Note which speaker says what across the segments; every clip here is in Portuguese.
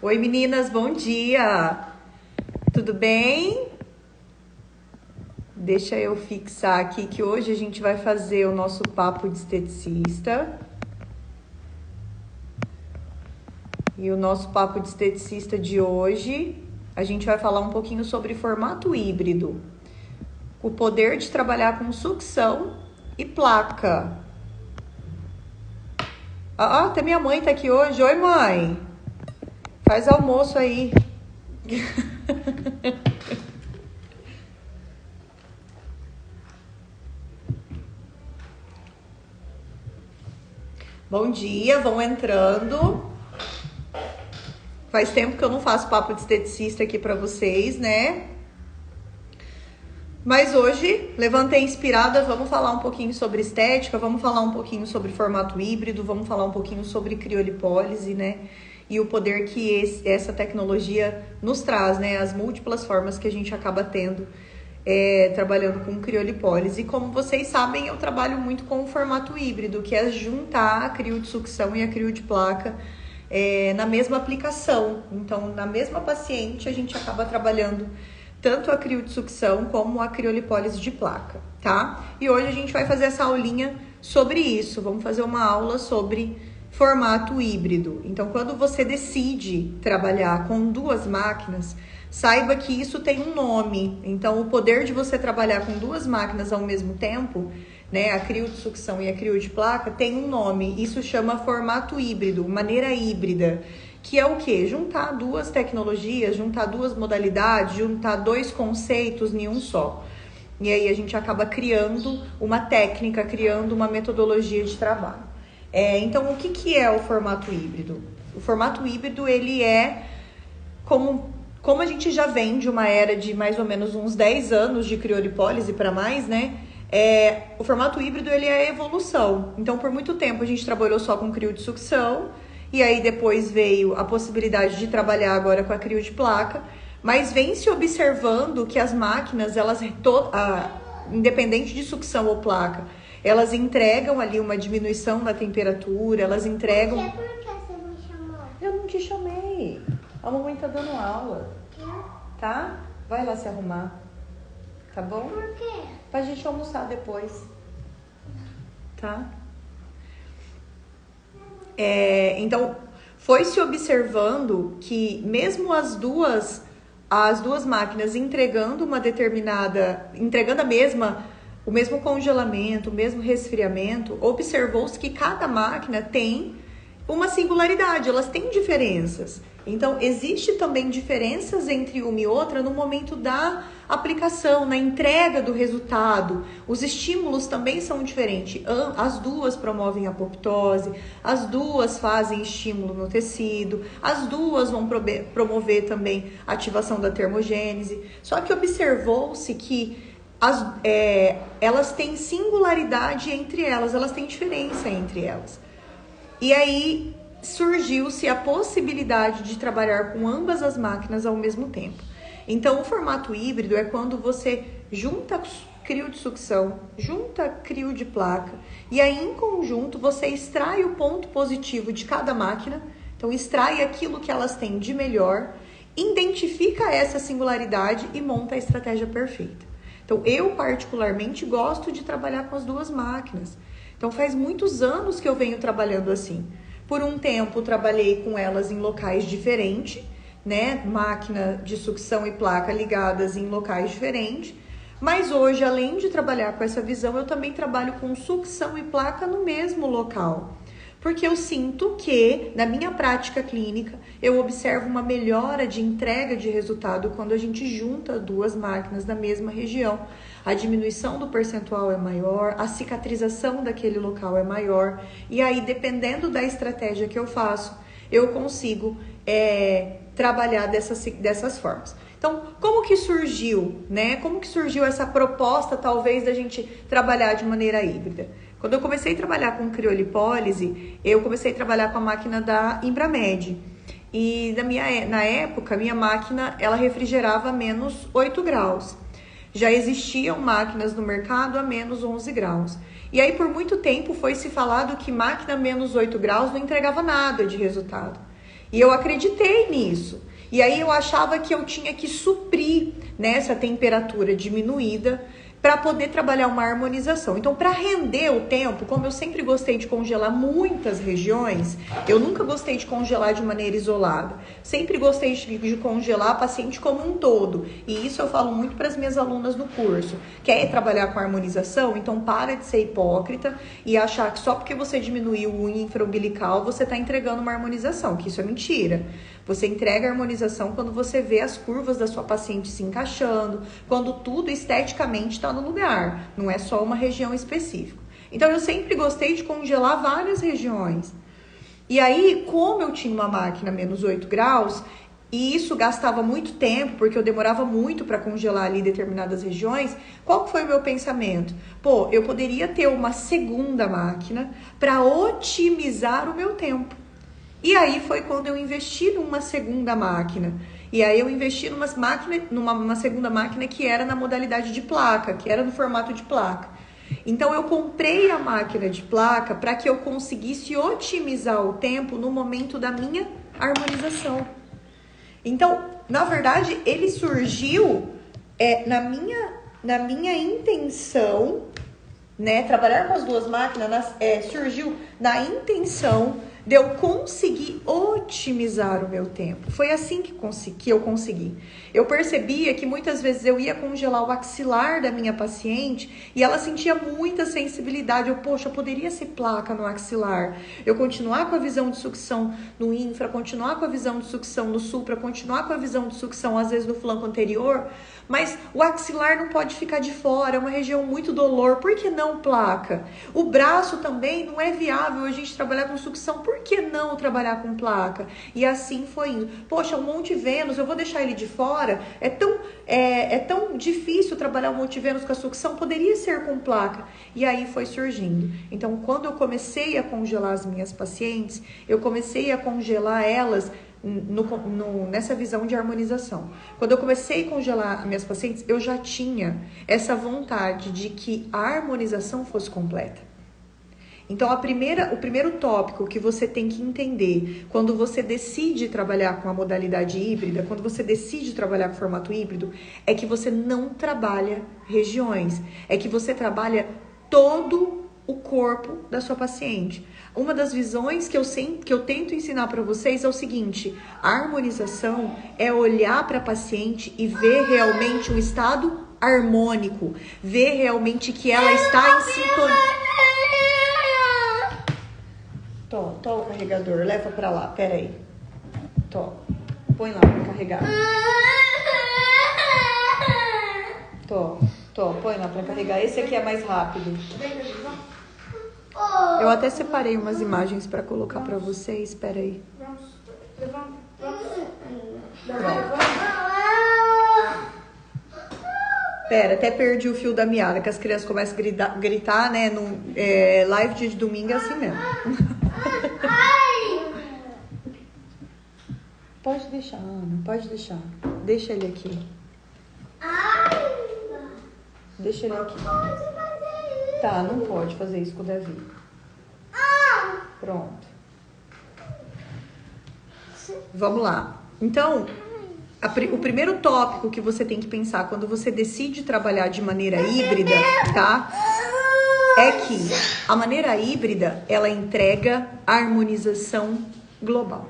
Speaker 1: Oi meninas, bom dia! Tudo bem? Deixa eu fixar aqui que hoje a gente vai fazer o nosso papo de esteticista. E o nosso papo de esteticista de hoje, a gente vai falar um pouquinho sobre formato híbrido. O poder de trabalhar com sucção e placa. Até minha mãe tá aqui hoje. Oi, mãe! Faz almoço aí. Bom dia, vão entrando. Faz tempo que eu não faço papo de esteticista aqui pra vocês, né? Mas hoje, levantei inspirada, vamos falar um pouquinho sobre estética, vamos falar um pouquinho sobre formato híbrido, vamos falar um pouquinho sobre criolipólise, né? E o poder que essa tecnologia nos traz, né? As múltiplas formas que a gente acaba tendo trabalhando com criolipólise. E como vocês sabem, eu trabalho muito com o formato híbrido, que é juntar a crio de sucção e a crio de placa na mesma aplicação. Então, na mesma paciente, a gente acaba trabalhando tanto a crio de sucção como a criolipólise de placa, tá? E hoje a gente vai fazer essa aulinha sobre isso. Vamos fazer uma aula sobre formato híbrido. Então, quando você decide trabalhar com duas máquinas, saiba que isso tem um nome. Então, o poder de você trabalhar com duas máquinas ao mesmo tempo, né, a crio de sucção e a crio de placa, tem um nome. Isso chama formato híbrido, maneira híbrida, que é o quê? Juntar duas tecnologias, juntar duas modalidades, juntar dois conceitos em um só. E aí a gente acaba criando uma técnica, criando uma metodologia de trabalho. Então, o que é o formato híbrido? O formato híbrido, ele é como a gente já vem de uma era de mais ou menos uns 10 anos de criolipólise para mais, né? O formato híbrido, ele é a evolução. Então, por muito tempo, a gente trabalhou só com crio de sucção, e aí depois veio a possibilidade de trabalhar agora com a crio de placa, mas vem se observando que as máquinas, elas, independente de sucção ou placa, elas entregam ali uma diminuição da temperatura, elas entregam...
Speaker 2: Por que você me chamou?
Speaker 1: Eu não te chamei. A mamãe tá dando aula, tá? Vai lá se arrumar, tá bom?
Speaker 2: Por quê?
Speaker 1: Pra gente almoçar depois, tá? Então, foi se observando que mesmo as duas máquinas entregando o mesmo congelamento, o mesmo resfriamento, observou-se que cada máquina tem uma singularidade, elas têm diferenças. Então, existe também diferenças entre uma e outra no momento da aplicação, na entrega do resultado. Os estímulos também são diferentes. As duas promovem apoptose, as duas fazem estímulo no tecido, as duas vão promover também a ativação da termogênese. Só que observou-se que elas têm singularidade entre elas têm diferença entre elas. E aí surgiu-se a possibilidade de trabalhar com ambas as máquinas ao mesmo tempo. Então, o formato híbrido é quando você junta crio de sucção, junta crio de placa, e aí em conjunto você extrai o ponto positivo de cada máquina, então extrai aquilo que elas têm de melhor, identifica essa singularidade e monta a estratégia perfeita. Então, eu particularmente gosto de trabalhar com as duas máquinas. Então, faz muitos anos que eu venho trabalhando assim. Por um tempo, trabalhei com elas em locais diferentes, né? Máquina de sucção e placa ligadas em locais diferentes. Mas hoje, além de trabalhar com essa visão, eu também trabalho com sucção e placa no mesmo local. Porque eu sinto que, na minha prática clínica, eu observo uma melhora de entrega de resultado quando a gente junta duas máquinas na mesma região. A diminuição do percentual é maior, a cicatrização daquele local é maior. E aí, dependendo da estratégia que eu faço, eu consigo trabalhar dessas formas. Então, como que surgiu, né? Como que surgiu essa proposta, talvez, da gente trabalhar de maneira híbrida? Quando eu comecei a trabalhar com criolipólise, eu comecei a trabalhar com a máquina da Imbramed. E na época, minha máquina, ela refrigerava a menos 8 graus. Já existiam máquinas no mercado a menos 11 graus. E aí, por muito tempo, foi se falado que máquina a menos 8 graus não entregava nada de resultado. E eu acreditei nisso. E aí eu achava que eu tinha que suprir nessa temperatura diminuída para poder trabalhar uma harmonização. Então, para render o tempo, como eu sempre gostei de congelar muitas regiões, eu nunca gostei de congelar de maneira isolada. Sempre gostei de congelar a paciente como um todo. E isso eu falo muito para as minhas alunas no curso. Quer trabalhar com harmonização? Então, para de ser hipócrita e achar que só porque você diminuiu o infraumbilical, você está entregando uma harmonização, que isso é mentira. Você entrega a harmonização quando você vê as curvas da sua paciente se encaixando, quando tudo esteticamente está no lugar, não é só uma região específica. Então, eu sempre gostei de congelar várias regiões. E aí, como eu tinha uma máquina menos 8 graus, e isso gastava muito tempo, porque eu demorava muito para congelar ali determinadas regiões, qual que foi o meu pensamento? Pô, eu poderia ter uma segunda máquina para otimizar o meu tempo. E aí foi quando eu investi numa segunda máquina. E aí eu investi numa segunda máquina que era na modalidade de placa, que era no formato de placa. Então eu comprei a máquina de placa para que eu conseguisse otimizar o tempo no momento da minha harmonização. Então, na verdade, ele surgiu na minha intenção, né? Trabalhar com as duas máquinas surgiu na intenção de eu conseguir otimizar o meu tempo. Foi assim que eu consegui. Eu percebia que muitas vezes eu ia congelar o axilar da minha paciente e ela sentia muita sensibilidade. Poxa, poderia ser placa no axilar. Eu continuar com a visão de sucção no infra, continuar com a visão de sucção no supra, continuar com a visão de sucção às vezes no flanco anterior, mas o axilar não pode ficar de fora, é uma região muito dolor. Por que não placa? O braço também não é viável a gente trabalhar com sucção. Por que não trabalhar com placa? E assim foi indo. Poxa, o Monte Vênus, eu vou deixar ele de fora? É tão difícil trabalhar o Monte Vênus com a sucção, poderia ser com placa. E aí foi surgindo. Então, quando eu comecei a congelar as minhas pacientes, eu comecei a congelar elas nessa visão de harmonização. Quando eu comecei a congelar minhas pacientes, eu já tinha essa vontade de que a harmonização fosse completa. Então, o primeiro tópico que você tem que entender quando você decide trabalhar com a modalidade híbrida, quando você decide trabalhar com o formato híbrido, é que você não trabalha regiões, é que você trabalha todo o corpo da sua paciente. Uma das visões que eu tento ensinar para vocês é o seguinte: a harmonização é olhar para a paciente e ver realmente um estado harmônico, ver realmente que ela está em sintonia. Tó o carregador, leva pra lá, pera aí. Tó, põe lá pra carregar. Tó, põe lá pra carregar. Esse aqui é mais rápido. Eu até separei umas imagens pra colocar pra vocês, pera aí. Pera, até perdi o fio da meada, que as crianças começam a gritar, né? Live de domingo é assim mesmo. Pode deixar, Ana, pode deixar. Deixa ele aqui. Deixa ele aqui. Tá, não pode fazer isso com o Davi. Pronto. Vamos lá. Então, o primeiro tópico que você tem que pensar quando você decide trabalhar de maneira híbrida, tá? É que a maneira híbrida, ela entrega harmonização global.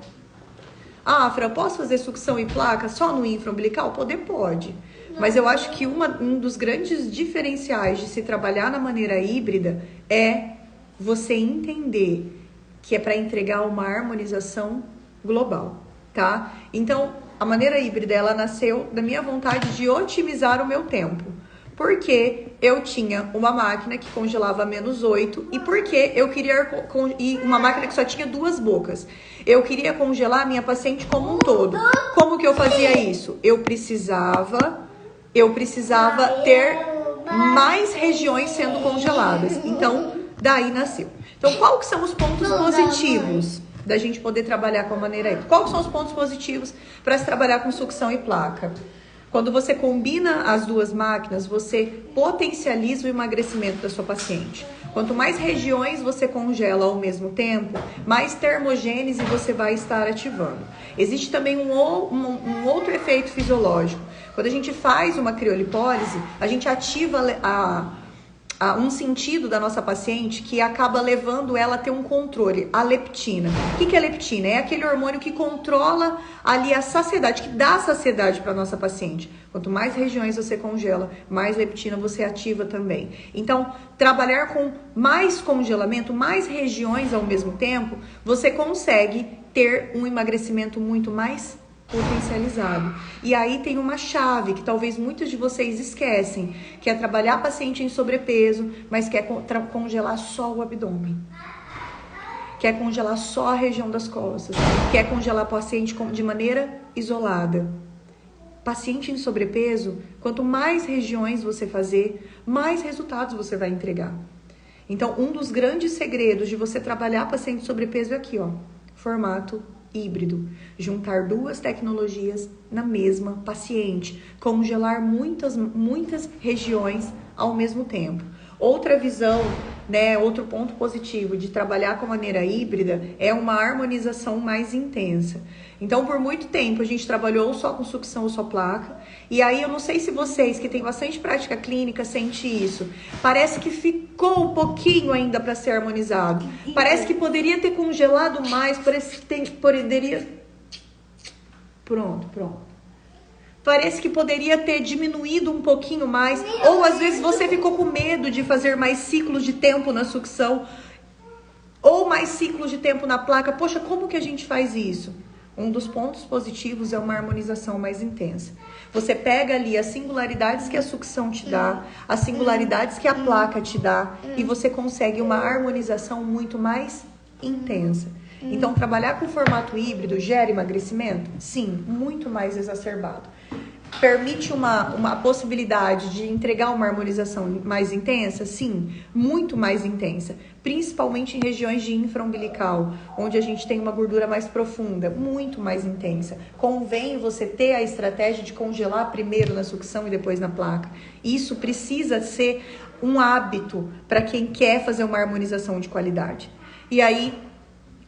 Speaker 1: Fra, eu posso fazer sucção e placa só no infraumbilical? Pode. Mas eu acho que um dos grandes diferenciais de se trabalhar na maneira híbrida é você entender que é para entregar uma harmonização global, tá? Então, a maneira híbrida, ela nasceu da minha vontade de otimizar o meu tempo. Porque eu tinha uma máquina que congelava a -8 e porque eu queria uma máquina que só tinha 2 bocas. Eu queria congelar a minha paciente como um todo. Como que eu fazia isso? Eu precisava ter mais regiões sendo congeladas. Então, daí nasceu. Então, qual que são os pontos positivos da gente poder trabalhar com a maneira híbrida? Quais são os pontos positivos para se trabalhar com sucção e placa? Quando você combina as duas máquinas, você potencializa o emagrecimento da sua paciente. Quanto mais regiões você congela ao mesmo tempo, mais termogênese você vai estar ativando. Existe também um outro efeito fisiológico. Quando a gente faz uma criolipólise, a gente ativa um sentido da nossa paciente que acaba levando ela a ter um controle, a leptina. O que é leptina? É aquele hormônio que controla ali a saciedade, que dá saciedade para a nossa paciente. Quanto mais regiões você congela, mais leptina você ativa também. Então, trabalhar com mais congelamento, mais regiões ao mesmo tempo, você consegue ter um emagrecimento muito mais potencializado. E aí tem uma chave que talvez muitos de vocês esquecem, que é trabalhar paciente em sobrepeso, mas quer congelar só o abdômen. Quer congelar só a região das costas. Quer congelar paciente de maneira isolada. Paciente em sobrepeso, quanto mais regiões você fazer, mais resultados você vai entregar. Então, um dos grandes segredos de você trabalhar paciente em sobrepeso é aqui, ó, formato híbrido, juntar duas tecnologias na mesma paciente, congelar muitas regiões ao mesmo tempo. Outra visão, né, outro ponto positivo de trabalhar com a maneira híbrida é uma harmonização mais intensa. Então, por muito tempo a gente trabalhou só com sucção ou só placa, e aí eu não sei se vocês que têm bastante prática clínica sentem isso. Parece que ficou um pouquinho ainda para ser harmonizado. Parece que poderia ter congelado mais, parece que poderia... Pronto. Parece que poderia ter diminuído um pouquinho mais, ou às vezes você ficou com medo de fazer mais ciclos de tempo na sucção, ou mais ciclos de tempo na placa. Poxa, como que a gente faz isso? Um dos pontos positivos é uma harmonização mais intensa. Você pega ali as singularidades que a sucção te dá, as singularidades que a placa te dá, e você consegue uma harmonização muito mais intensa. Então, trabalhar com formato híbrido gera emagrecimento? Sim, muito mais exacerbado. Permite uma possibilidade de entregar uma harmonização mais intensa? Sim, muito mais intensa. Principalmente em regiões de infraumbilical, onde a gente tem uma gordura mais profunda, muito mais intensa. Convém você ter a estratégia de congelar primeiro na sucção e depois na placa. Isso precisa ser um hábito para quem quer fazer uma harmonização de qualidade. E aí,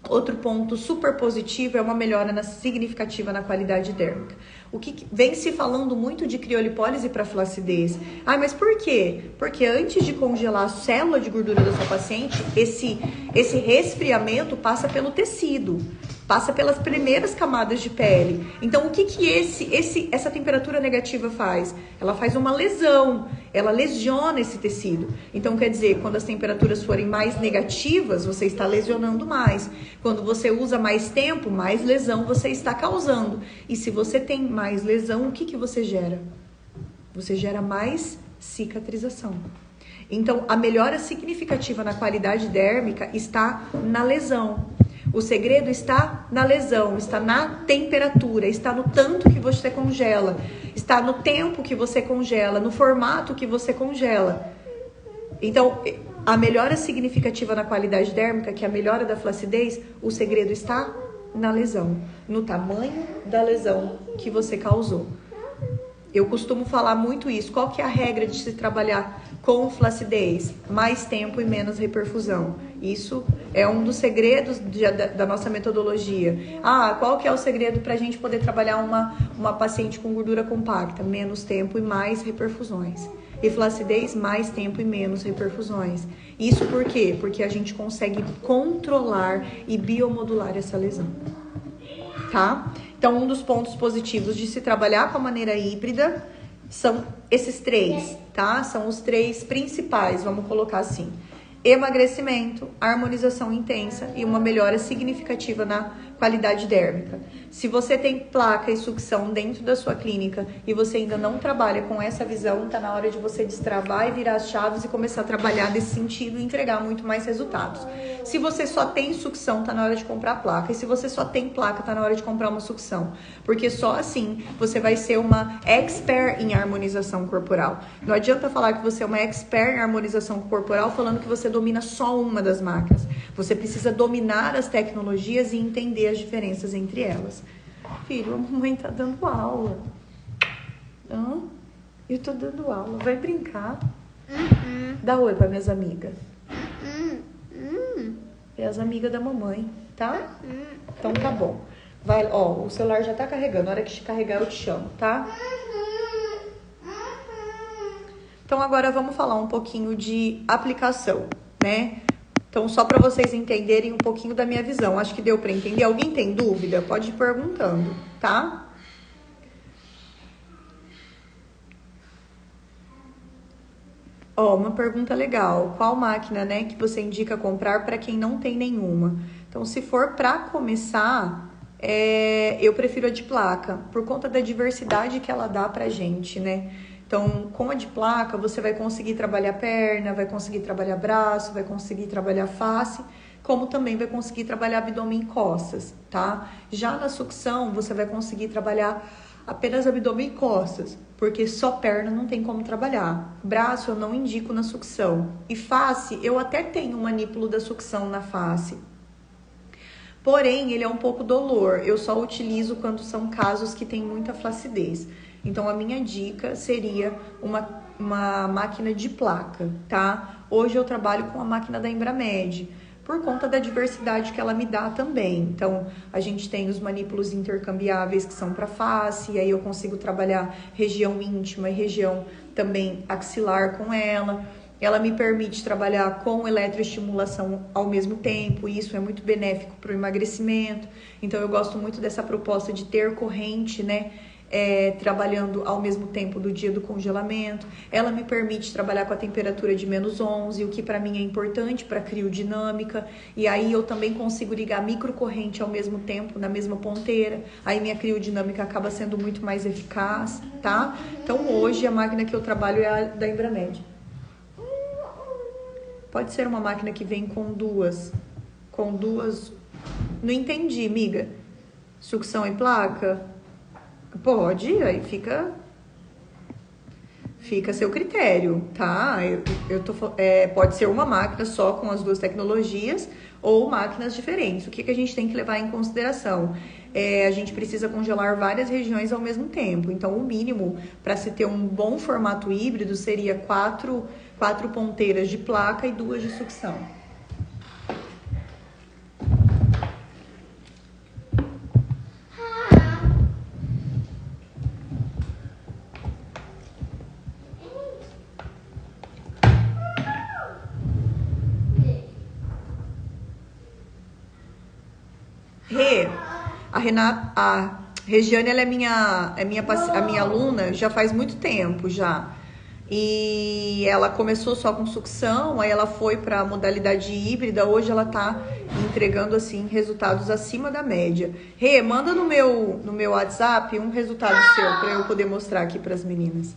Speaker 1: outro ponto super positivo é uma melhora significativa na qualidade dérmica. O que vem se falando muito de criolipólise para flacidez. Ah, mas por quê? Porque antes de congelar a célula de gordura da sua paciente, esse resfriamento passa pelo tecido, passa pelas primeiras camadas de pele. Então, o que essa temperatura negativa faz? Ela faz uma lesão, ela lesiona esse tecido. Então, quer dizer, quando as temperaturas forem mais negativas, você está lesionando mais. Quando você usa mais tempo, mais lesão você está causando. E se você tem mais lesão, o que você gera? Você gera mais cicatrização. Então, a melhora significativa na qualidade dérmica está na lesão. O segredo está na lesão, está na temperatura, está no tanto que você congela, está no tempo que você congela, no formato que você congela. Então, a melhora significativa na qualidade dérmica, que é a melhora da flacidez, o segredo está na lesão, no tamanho da lesão que você causou. Eu costumo falar muito isso. Qual que é a regra de se trabalhar com flacidez? Mais tempo e menos reperfusão. Isso é um dos segredos da nossa metodologia. Ah, qual que é o segredo para a gente poder trabalhar uma paciente com gordura compacta? Menos tempo e mais reperfusões. E flacidez, mais tempo e menos reperfusões. Isso por quê? Porque a gente consegue controlar e biomodular essa lesão. Tá? Então, um dos pontos positivos de se trabalhar com a maneira híbrida são esses três, tá? São os três principais, vamos colocar assim. Emagrecimento, harmonização intensa e uma melhora significativa na qualidade dérmica. Se você tem placa e sucção dentro da sua clínica e você ainda não trabalha com essa visão, tá na hora de você destravar e virar as chaves e começar a trabalhar desse sentido e entregar muito mais resultados. Se você só tem sucção, tá na hora de comprar placa. E se você só tem placa, tá na hora de comprar uma sucção. Porque só assim você vai ser uma expert em harmonização corporal. Não adianta falar que você é uma expert em harmonização corporal falando que você domina só uma das máquinas. Você precisa dominar as tecnologias e entender as diferenças entre elas. Filho, a mamãe tá dando aula. Eu tô dando aula. Vai brincar? Dá oi para minhas amigas. É as amigas da mamãe, tá? Então tá bom. Vai, ó, o celular já tá carregando. Na hora que te carregar eu te chamo, tá? Então agora vamos falar um pouquinho de aplicação, né? Então só para vocês entenderem um pouquinho da minha visão. Acho que deu para entender. Alguém tem dúvida? Pode ir perguntando, tá? Ó, uma pergunta legal. Qual máquina, né, que você indica comprar para quem não tem nenhuma? Então, se for para começar, eu prefiro a de placa, por conta da diversidade que ela dá pra gente, né? Então, com a de placa, você vai conseguir trabalhar perna, vai conseguir trabalhar braço, vai conseguir trabalhar face, como também vai conseguir trabalhar abdômen e costas, tá? Já na sucção, você vai conseguir trabalhar apenas abdômen e costas, porque só perna não tem como trabalhar. Braço eu não indico na sucção. E face, eu até tenho um manípulo da sucção na face. Porém, ele é um pouco dolor. Eu só utilizo quando são casos que tem muita flacidez. Então, a minha dica seria uma máquina de placa, tá? Hoje eu trabalho com a máquina da Embramed, por conta da diversidade que ela me dá também. Então, a gente tem os manípulos intercambiáveis que são para face, e aí eu consigo trabalhar região íntima e região também axilar com ela. Ela me permite trabalhar com eletroestimulação ao mesmo tempo, e isso é muito benéfico para o emagrecimento. Então, eu gosto muito dessa proposta de ter corrente, né? Trabalhando ao mesmo tempo do dia do congelamento. Ela me permite trabalhar com a temperatura de -11, o que para mim é importante para criodinâmica, e aí eu também consigo ligar microcorrente ao mesmo tempo na mesma ponteira, aí minha criodinâmica acaba sendo muito mais eficaz, tá? Então hoje a máquina que eu trabalho é a da Embramed. Pode ser uma máquina que vem com duas. Não entendi, amiga. Sucção e placa? Pode, aí fica a seu critério, tá? Pode ser uma máquina só com as duas tecnologias ou máquinas diferentes. O que a gente tem que levar em consideração? A gente precisa congelar várias regiões ao mesmo tempo. Então, o mínimo para se ter um bom formato híbrido seria quatro ponteiras de placa e 2 de sucção. A Regiane, ela é a minha aluna já faz muito tempo já. E ela começou só com sucção, aí ela foi para a modalidade híbrida. Hoje ela tá entregando assim resultados acima da média. Rê, manda no meu WhatsApp um resultado seu para eu poder mostrar aqui para as meninas.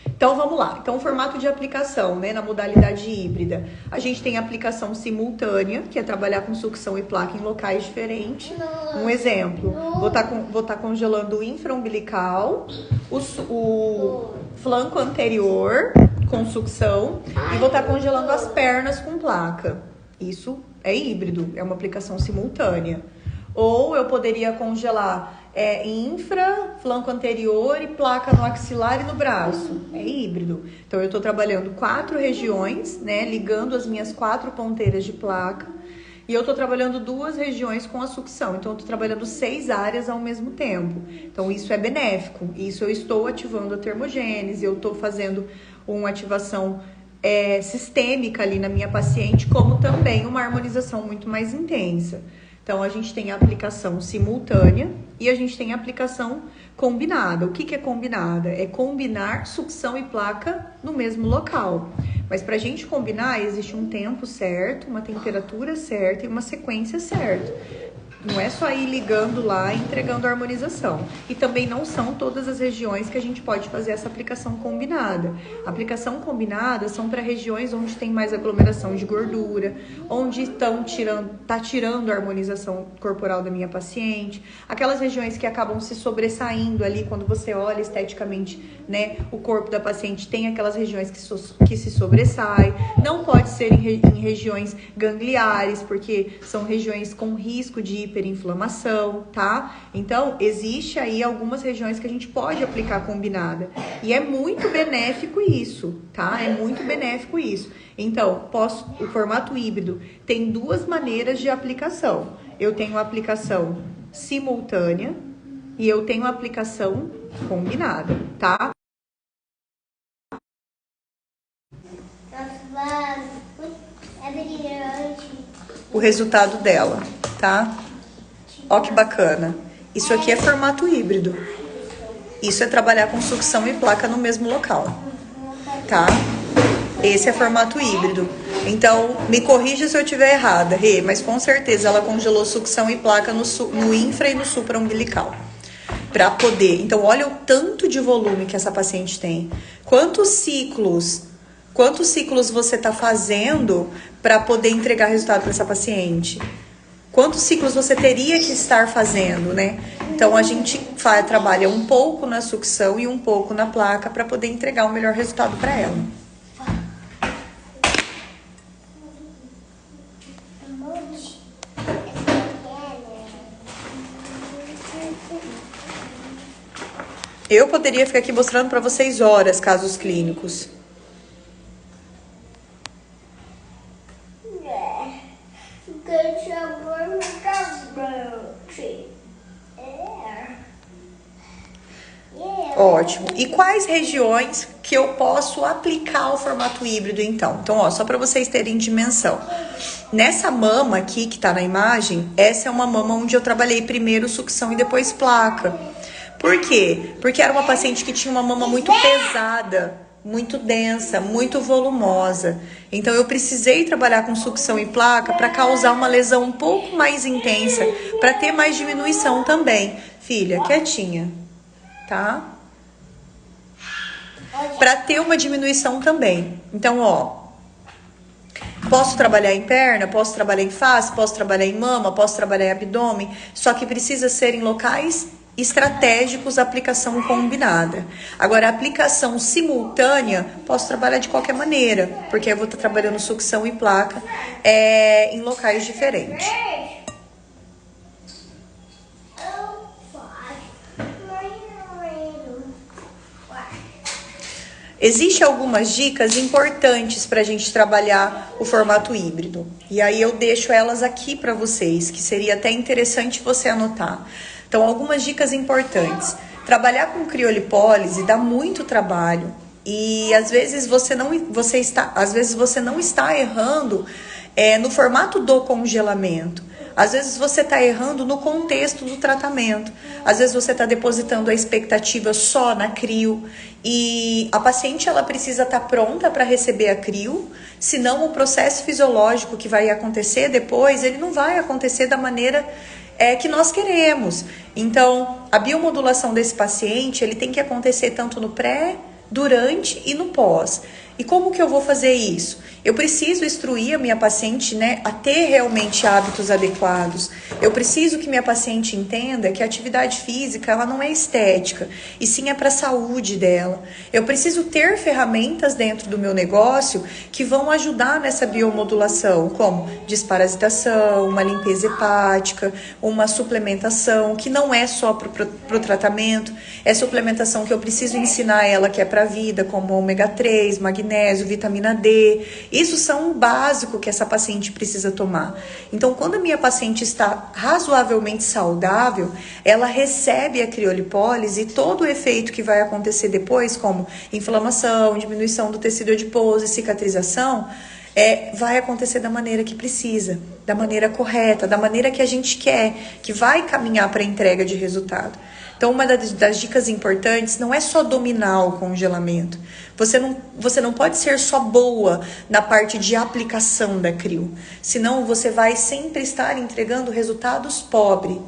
Speaker 1: Então, vamos lá. Então, o formato de aplicação, né, na modalidade híbrida. A gente tem aplicação simultânea, que é trabalhar com sucção e placa em locais diferentes. Um exemplo, vou tá congelando o infraumbilical, o flanco anterior com sucção e vou estar congelando as pernas com placa. Isso é híbrido, é uma aplicação simultânea. Ou eu poderia congelar infra, flanco anterior e placa no axilar e no braço. É híbrido. Então, eu estou trabalhando 4 regiões, né? Ligando as minhas 4 ponteiras de placa. E eu estou trabalhando 2 regiões com a sucção. Então, eu estou trabalhando 6 áreas ao mesmo tempo. Então, isso é benéfico. Isso eu estou ativando a termogênese. Eu estou fazendo uma ativação sistêmica ali na minha paciente, como também uma harmonização muito mais intensa. Então, a gente tem a aplicação simultânea e a gente tem a aplicação combinada. O que é combinada? É combinar sucção e placa no mesmo local. Mas para a gente combinar, existe um tempo certo, uma temperatura certa e uma sequência certa. Não é só ir ligando lá e entregando a harmonização. E também não são todas as regiões que a gente pode fazer essa aplicação combinada. A aplicação combinada são para regiões onde tem mais aglomeração de gordura, onde tá tirando a harmonização corporal da minha paciente, aquelas regiões que acabam se sobressaindo ali quando você olha esteticamente, né, o corpo da paciente tem aquelas regiões que se sobressaem. Não pode ser em regiões gangliares, porque são regiões com risco de hiperinflamação, tá? Então, existe aí algumas regiões que a gente pode aplicar combinada. E é muito benéfico isso, tá? É muito benéfico isso. Então, o formato híbrido tem duas maneiras de aplicação. Eu tenho a aplicação simultânea e eu tenho a aplicação combinada, tá? O resultado dela, tá? Ó que bacana. Isso aqui é formato híbrido. Isso é trabalhar com sucção e placa no mesmo local, tá? Esse é formato híbrido. Então, me corrija se eu estiver errada, Rê, mas com certeza ela congelou sucção e placa no infra e no supraumbilical. Para poder. Então, olha o tanto de volume que essa paciente tem. Quantos ciclos você está fazendo para poder entregar resultado para essa paciente? Quantos ciclos você teria que estar fazendo, né? Então, a gente trabalha um pouco na sucção e um pouco na placa para poder entregar o melhor resultado para ela. Eu poderia ficar aqui mostrando para vocês horas casos clínicos. Ótimo. E quais regiões que eu posso aplicar o formato híbrido, então? Então, ó, só para vocês terem dimensão. Nessa mama aqui que tá na imagem, essa é uma mama onde eu trabalhei primeiro sucção e depois placa. Por quê? Porque era uma paciente que tinha uma mama muito pesada, muito densa, muito volumosa. Então, eu precisei trabalhar com sucção e placa para causar uma lesão um pouco mais intensa, para ter mais diminuição também. Filha, quietinha, tá? Para ter uma diminuição também. Então, ó, posso trabalhar em perna, posso trabalhar em face, posso trabalhar em mama, posso trabalhar em abdômen, só que precisa ser em locais estratégicos, aplicação combinada. Agora, a aplicação simultânea, posso trabalhar de qualquer maneira, porque eu vou estar trabalhando sucção e placa em locais diferentes. Existem algumas dicas importantes para a gente trabalhar o formato híbrido. E aí eu deixo elas aqui para vocês, que seria até interessante você anotar. Então, algumas dicas importantes. Trabalhar com criolipólise dá muito trabalho. E às vezes você não está errando no formato do congelamento. Às vezes você está errando no contexto do tratamento. Às vezes você está depositando a expectativa só na crio. E a paciente ela precisa estar pronta para receber a crio. Senão o processo fisiológico que vai acontecer depois, ele não vai acontecer da maneira que nós queremos. Então, a biomodulação desse paciente, ele tem que acontecer tanto no pré, durante e no pós. E como que eu vou fazer isso? Eu preciso instruir a minha paciente, né, a ter realmente hábitos adequados. Eu preciso que minha paciente entenda que a atividade física, ela não é estética, e sim é para a saúde dela. Eu preciso ter ferramentas dentro do meu negócio que vão ajudar nessa biomodulação, como desparasitação, uma limpeza hepática, uma suplementação, que não é só para o tratamento, é suplementação que eu preciso ensinar ela que é para a vida, como ômega 3, magnésio, vitamina D. Isso são o básico que essa paciente precisa tomar. Então, quando a minha paciente está razoavelmente saudável, ela recebe a criolipólise e todo o efeito que vai acontecer depois, como inflamação, diminuição do tecido adiposo e cicatrização, vai acontecer da maneira que precisa, da maneira correta, da maneira que a gente quer, que vai caminhar para a entrega de resultado. Então, uma das dicas importantes não é só dominar o congelamento. Você não pode ser só boa na parte de aplicação da crio. Senão, você vai sempre estar entregando resultados pobres,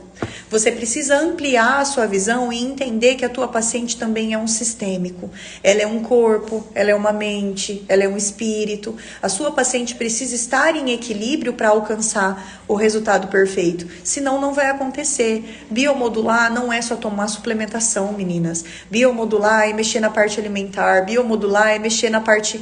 Speaker 1: Você precisa ampliar a sua visão e entender que a tua paciente também é um sistêmico. Ela é um corpo, ela é uma mente, ela é um espírito. A sua paciente precisa estar em equilíbrio para alcançar o resultado perfeito. Senão não vai acontecer. Biomodular não é só tomar suplementação, meninas. Biomodular é mexer na parte alimentar. Biomodular é mexer na parte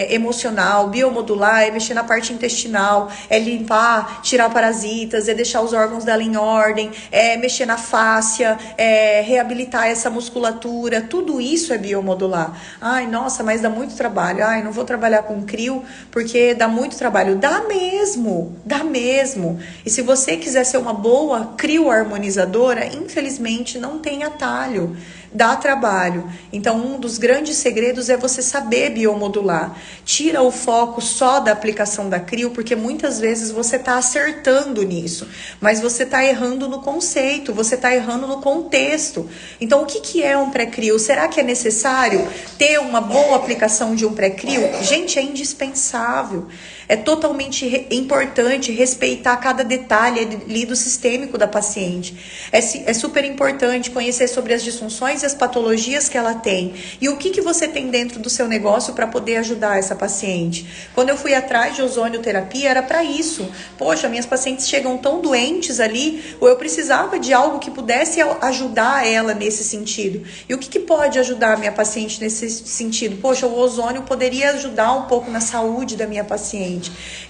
Speaker 1: emocional. Biomodular é mexer na parte intestinal. É limpar, tirar parasitas, é deixar os órgãos dela em ordem, é mexer na fáscia, é reabilitar essa musculatura. Tudo isso é biomodular. Ai, nossa, mas dá muito trabalho. Ai, não vou trabalhar com crio porque dá muito trabalho. Dá mesmo, dá mesmo. E se você quiser ser uma boa crioharmonizadora, infelizmente não tem atalho. Dá trabalho. Então, um dos grandes segredos é você saber biomodular. Tira o foco só da aplicação da crio, porque muitas vezes você está acertando nisso, mas você está errando no conceito, você está errando no contexto. Então, o que é um pré-crio? Será que é necessário ter uma boa aplicação de um pré-crio? Gente, é indispensável. É totalmente importante respeitar cada detalhe ali do sistêmico da paciente. É super importante conhecer sobre as disfunções e as patologias que ela tem. E o que você tem dentro do seu negócio para poder ajudar essa paciente. Quando eu fui atrás de ozonioterapia, era para isso. Poxa, minhas pacientes chegam tão doentes ali, ou eu precisava de algo que pudesse ajudar ela nesse sentido. E o que pode ajudar a minha paciente nesse sentido? Poxa, o ozônio poderia ajudar um pouco na saúde da minha paciente.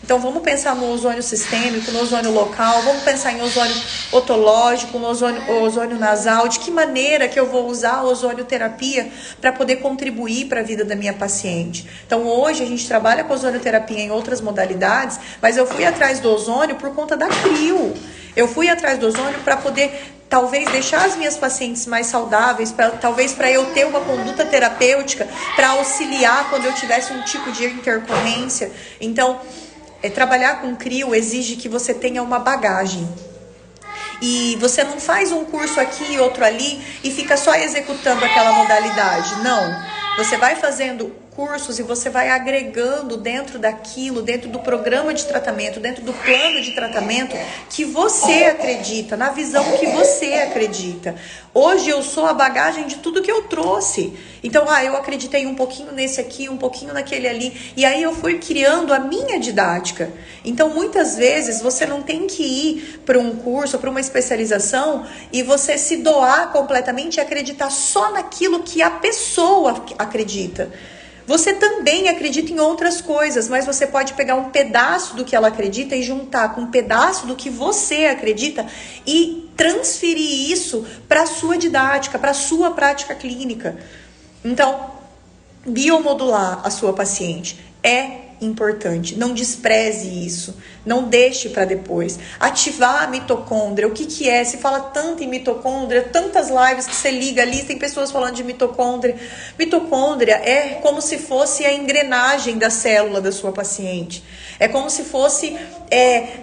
Speaker 1: Então vamos pensar no ozônio sistêmico, no ozônio local, vamos pensar em ozônio otológico, no ozônio nasal, de que maneira que eu vou usar a ozonioterapia para poder contribuir para a vida da minha paciente. Então hoje a gente trabalha com ozonioterapia em outras modalidades, mas eu fui atrás do ozônio por conta da crio. Eu fui atrás do ozônio para poder talvez deixar as minhas pacientes mais saudáveis, talvez para eu ter uma conduta terapêutica, para auxiliar quando eu tivesse um tipo de intercorrência. Então, trabalhar com crio exige que você tenha uma bagagem. E você não faz um curso aqui e outro ali e fica só executando aquela modalidade. Não. Você vai fazendo cursos e você vai agregando dentro daquilo, dentro do programa de tratamento, dentro do plano de tratamento que você acredita, na visão que você acredita. Hoje eu sou a bagagem de tudo que eu trouxe. Então, eu acreditei um pouquinho nesse aqui, um pouquinho naquele ali, e aí eu fui criando a minha didática. Então, muitas vezes você não tem que ir para um curso, para uma especialização e você se doar completamente e acreditar só naquilo que a pessoa acredita. Você também acredita em outras coisas, mas você pode pegar um pedaço do que ela acredita e juntar com um pedaço do que você acredita e transferir isso para a sua didática, para a sua prática clínica. Então, biomodular a sua paciente é importante. Não despreze isso. Não deixe para depois. Ativar a mitocôndria. O que é? Se fala tanto em mitocôndria, tantas lives que você liga ali, tem pessoas falando de mitocôndria. Mitocôndria é como se fosse a engrenagem da célula da sua paciente. É como se fosse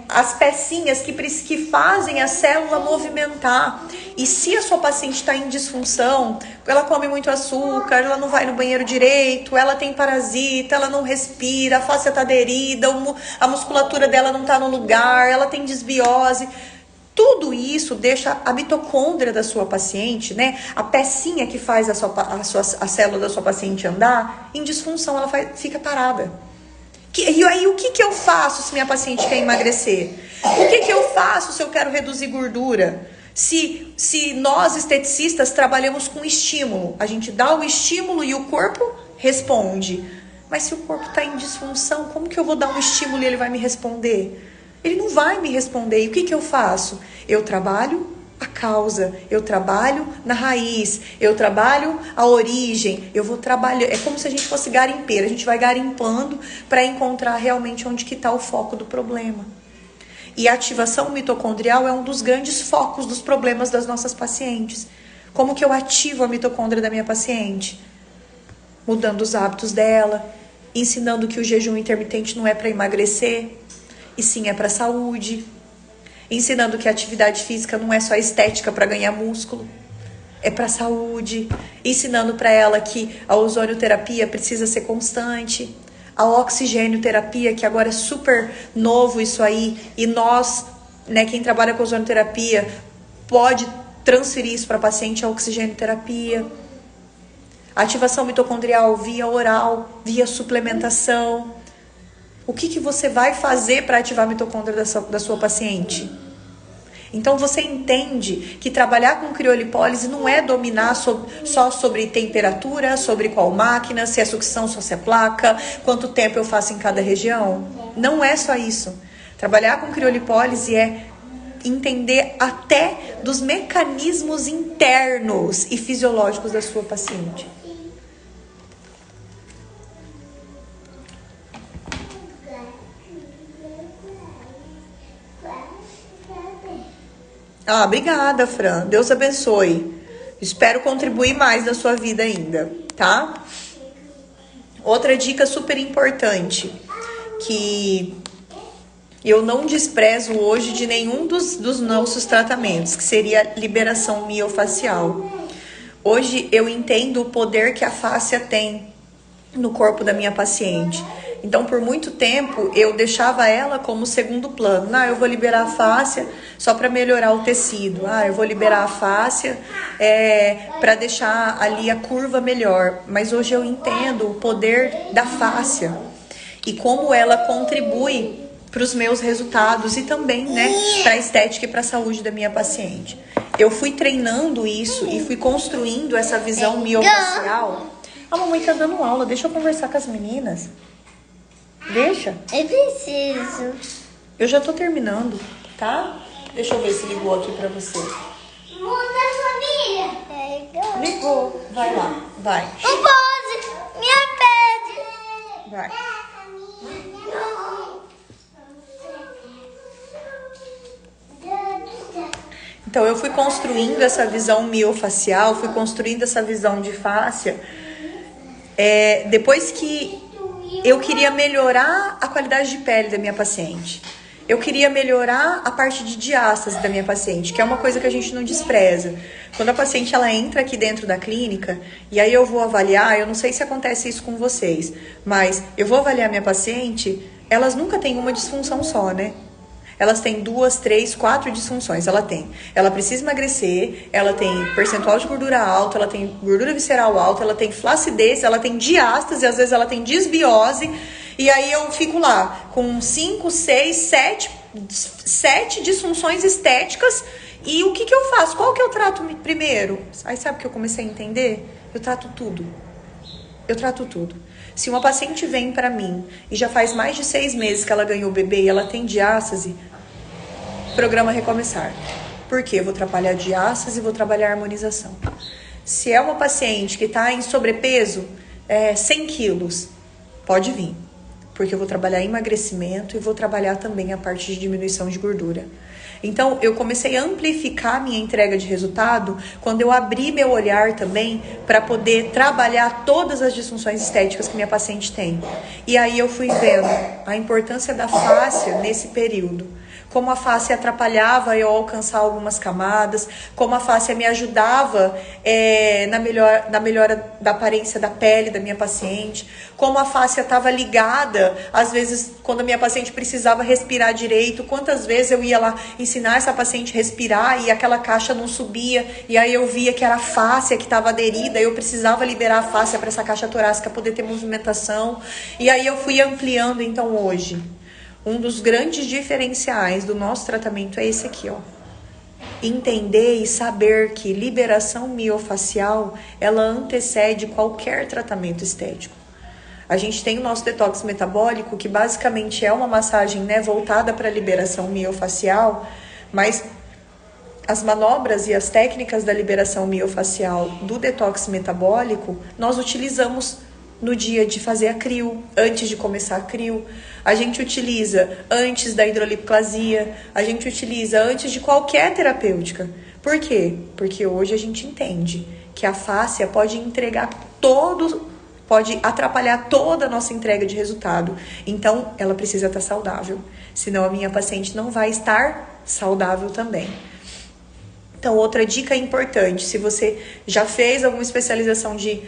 Speaker 1: as pecinhas que fazem a célula movimentar. E se a sua paciente está em disfunção, ela come muito açúcar, ela não vai no banheiro direito, ela tem parasita, ela não respira, a face está aderida, a musculatura dela não está no lugar, ela tem desbiose. Tudo isso deixa a mitocôndria da sua paciente, né, a pecinha que faz a célula da sua paciente andar, em disfunção, ela fica parada. E aí, o que eu faço se minha paciente quer emagrecer? O que eu faço se eu quero reduzir gordura? Se nós, esteticistas, trabalhamos com estímulo, a gente dá o estímulo e o corpo responde. Mas se o corpo está em disfunção, como que eu vou dar um estímulo e ele vai me responder? Ele não vai me responder. E o que eu faço? Eu trabalho a causa, eu trabalho na raiz, eu trabalho a origem, eu vou trabalhar. É como se a gente fosse garimpeiro, a gente vai garimpando para encontrar realmente onde que está o foco do problema. E a ativação mitocondrial é um dos grandes focos dos problemas das nossas pacientes. Como que eu ativo a mitocôndria da minha paciente? Mudando os hábitos dela, ensinando que o jejum intermitente não é para emagrecer, e sim é para saúde. Ensinando que a atividade física não é só estética para ganhar músculo, é para saúde. Ensinando para ela que a ozonioterapia precisa ser constante. A oxigênio-terapia, que agora é super novo isso aí, e nós, né, quem trabalha com ozonioterapia, pode transferir isso para paciente a oxigenoterapia. Ativação mitocondrial via oral, via suplementação. O que você vai fazer para ativar a mitocôndria da sua paciente? Então você entende que trabalhar com criolipólise não é dominar só sobre temperatura, sobre qual máquina, se é sucção, se é placa, quanto tempo eu faço em cada região. Não é só isso. Trabalhar com criolipólise é entender até dos mecanismos internos e fisiológicos da sua paciente. Obrigada, Fran. Deus abençoe. Espero contribuir mais na sua vida ainda, tá? Outra dica super importante, que eu não desprezo hoje de nenhum dos nossos tratamentos, que seria a liberação miofacial. Hoje eu entendo o poder que a fáscia tem no corpo da minha paciente. Então, por muito tempo, eu deixava ela como segundo plano. Eu vou liberar a fáscia só para melhorar o tecido. Eu vou liberar a fáscia para deixar ali a curva melhor. Mas hoje eu entendo o poder da fáscia e como ela contribui para os meus resultados e também, para a estética e para a saúde da minha paciente. Eu fui treinando isso e fui construindo essa visão miofacial. A mamãe tá dando aula, deixa eu conversar com as meninas. Deixa.
Speaker 2: Eu preciso.
Speaker 1: Eu já tô terminando, tá? Deixa eu ver se ligou aqui pra você.
Speaker 2: Muda a família.
Speaker 1: Ligou. Vai lá, vai.
Speaker 2: Não pode. Me pede.
Speaker 1: Vai. Então, eu fui construindo essa visão miofacial, fui construindo essa visão de fáscia. Depois que eu queria melhorar a qualidade de pele da minha paciente. Eu queria melhorar a parte de diástase da minha paciente, que é uma coisa que a gente não despreza. Quando a paciente ela entra aqui dentro da clínica, e aí eu vou avaliar, eu não sei se acontece isso com vocês, mas eu vou avaliar minha paciente, elas nunca têm uma disfunção só, né? Elas têm 2, 3, 4 disfunções. Ela precisa emagrecer, ela tem percentual de gordura alto, ela tem gordura visceral alta, ela tem flacidez, ela tem diástase, às vezes ela tem disbiose. E aí eu fico lá com 5, 6, 7 disfunções estéticas. E o que eu faço? Qual que eu trato primeiro? Aí sabe o que eu comecei a entender? Eu trato tudo. Se uma paciente vem pra mim e já faz mais de 6 meses que ela ganhou o bebê e ela tem diástase, programa recomeçar. Por quê? Eu vou trabalhar diástase e vou trabalhar harmonização. Se é uma paciente que está em sobrepeso, 100 quilos, pode vir. Porque eu vou trabalhar emagrecimento e vou trabalhar também a parte de diminuição de gordura. Então, eu comecei a amplificar minha entrega de resultado quando eu abri meu olhar também para poder trabalhar todas as disfunções estéticas que minha paciente tem. E aí eu fui vendo a importância da fáscia nesse período. Como a fáscia atrapalhava eu alcançar algumas camadas, como a fáscia me ajudava na melhora da aparência da pele da minha paciente, como a fáscia estava ligada, às vezes, quando a minha paciente precisava respirar direito, quantas vezes eu ia lá ensinar essa paciente a respirar e aquela caixa não subia, e aí eu via que era a fáscia que estava aderida, eu precisava liberar a fáscia para essa caixa torácica poder ter movimentação, e aí eu fui ampliando. Então hoje, um dos grandes diferenciais do nosso tratamento é esse aqui, ó. Entender e saber que liberação miofacial, ela antecede qualquer tratamento estético. A gente tem o nosso detox metabólico, que basicamente é uma massagem, voltada para a liberação miofacial, mas as manobras e as técnicas da liberação miofacial do detox metabólico, nós utilizamos no dia de fazer a crio, antes de começar a crio. A gente utiliza antes da hidrolipoclasia, a gente utiliza antes de qualquer terapêutica. Por quê? Porque hoje a gente entende que a fáscia pode atrapalhar toda a nossa entrega de resultado. Então, ela precisa estar saudável. Senão, a minha paciente não vai estar saudável também. Então, outra dica importante, se você já fez alguma especialização de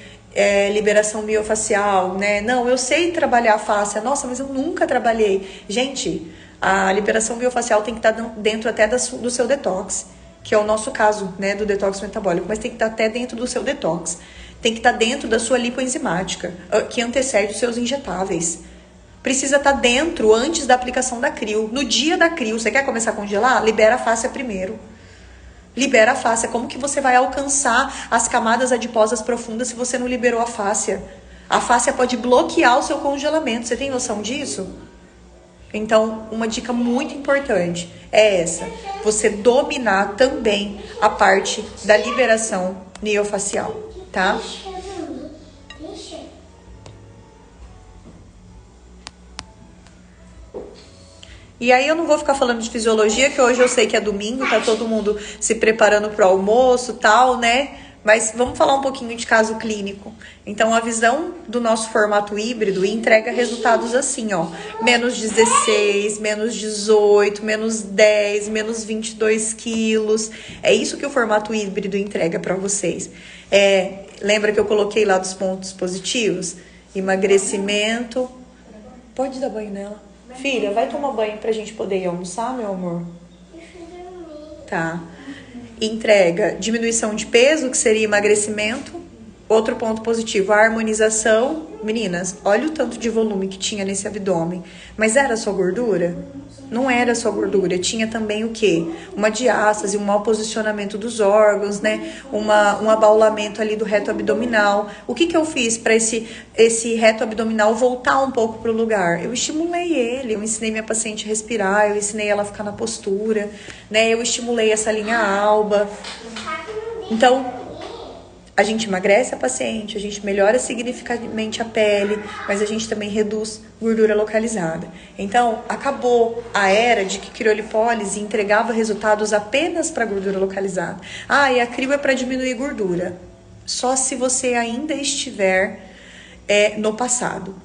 Speaker 1: liberação miofacial, Não, eu sei trabalhar a fáscia. Nossa, mas eu nunca trabalhei. Gente, a liberação miofacial tem que estar dentro até do seu detox. que é o nosso caso, né, do detox metabólico, mas tem que estar até dentro do seu detox. Tem que estar dentro da sua lipoenzimática, que antecede os seus injetáveis. Precisa estar dentro antes da aplicação da crio. No dia da crio, você quer começar a congelar? Libera a fáscia primeiro. Libera a fáscia. Como que você vai alcançar as camadas adiposas profundas se você não liberou a fáscia? A fáscia pode bloquear o seu congelamento. Você tem noção disso? Então, uma dica muito importante é essa. Você dominar também a parte da liberação miofacial, tá? E aí eu não vou ficar falando de fisiologia, que hoje eu sei que é domingo, tá todo mundo se preparando pro almoço, tal, né? Mas vamos falar um pouquinho de caso clínico. Então, a visão do nosso formato híbrido entrega resultados assim, ó. Menos 16, menos 18, menos 10, menos 22 quilos. É isso que o formato híbrido entrega para vocês. Lembra que eu coloquei lá dos pontos positivos? Emagrecimento. Pode dar banho nela. Filha, vai tomar banho pra gente poder ir almoçar, meu amor? Tá. Entrega diminuição de peso, que seria emagrecimento. Outro ponto positivo, a harmonização. Meninas, olha o tanto de volume que tinha nesse abdômen. Mas era só gordura? Não era só gordura, tinha também o quê? Uma diástase, um mau posicionamento dos órgãos, né? Um abaulamento ali do reto abdominal. O que eu fiz para esse reto abdominal voltar um pouco para o lugar? Eu estimulei ele, eu ensinei minha paciente a respirar, eu ensinei ela a ficar na postura, né? Eu estimulei essa linha alba. Então, a gente emagrece a paciente, a gente melhora significativamente a pele, mas a gente também reduz gordura localizada. Então, acabou a era de que criolipólise entregava resultados apenas para gordura localizada. E a crio é para diminuir gordura. Só se você ainda estiver no passado.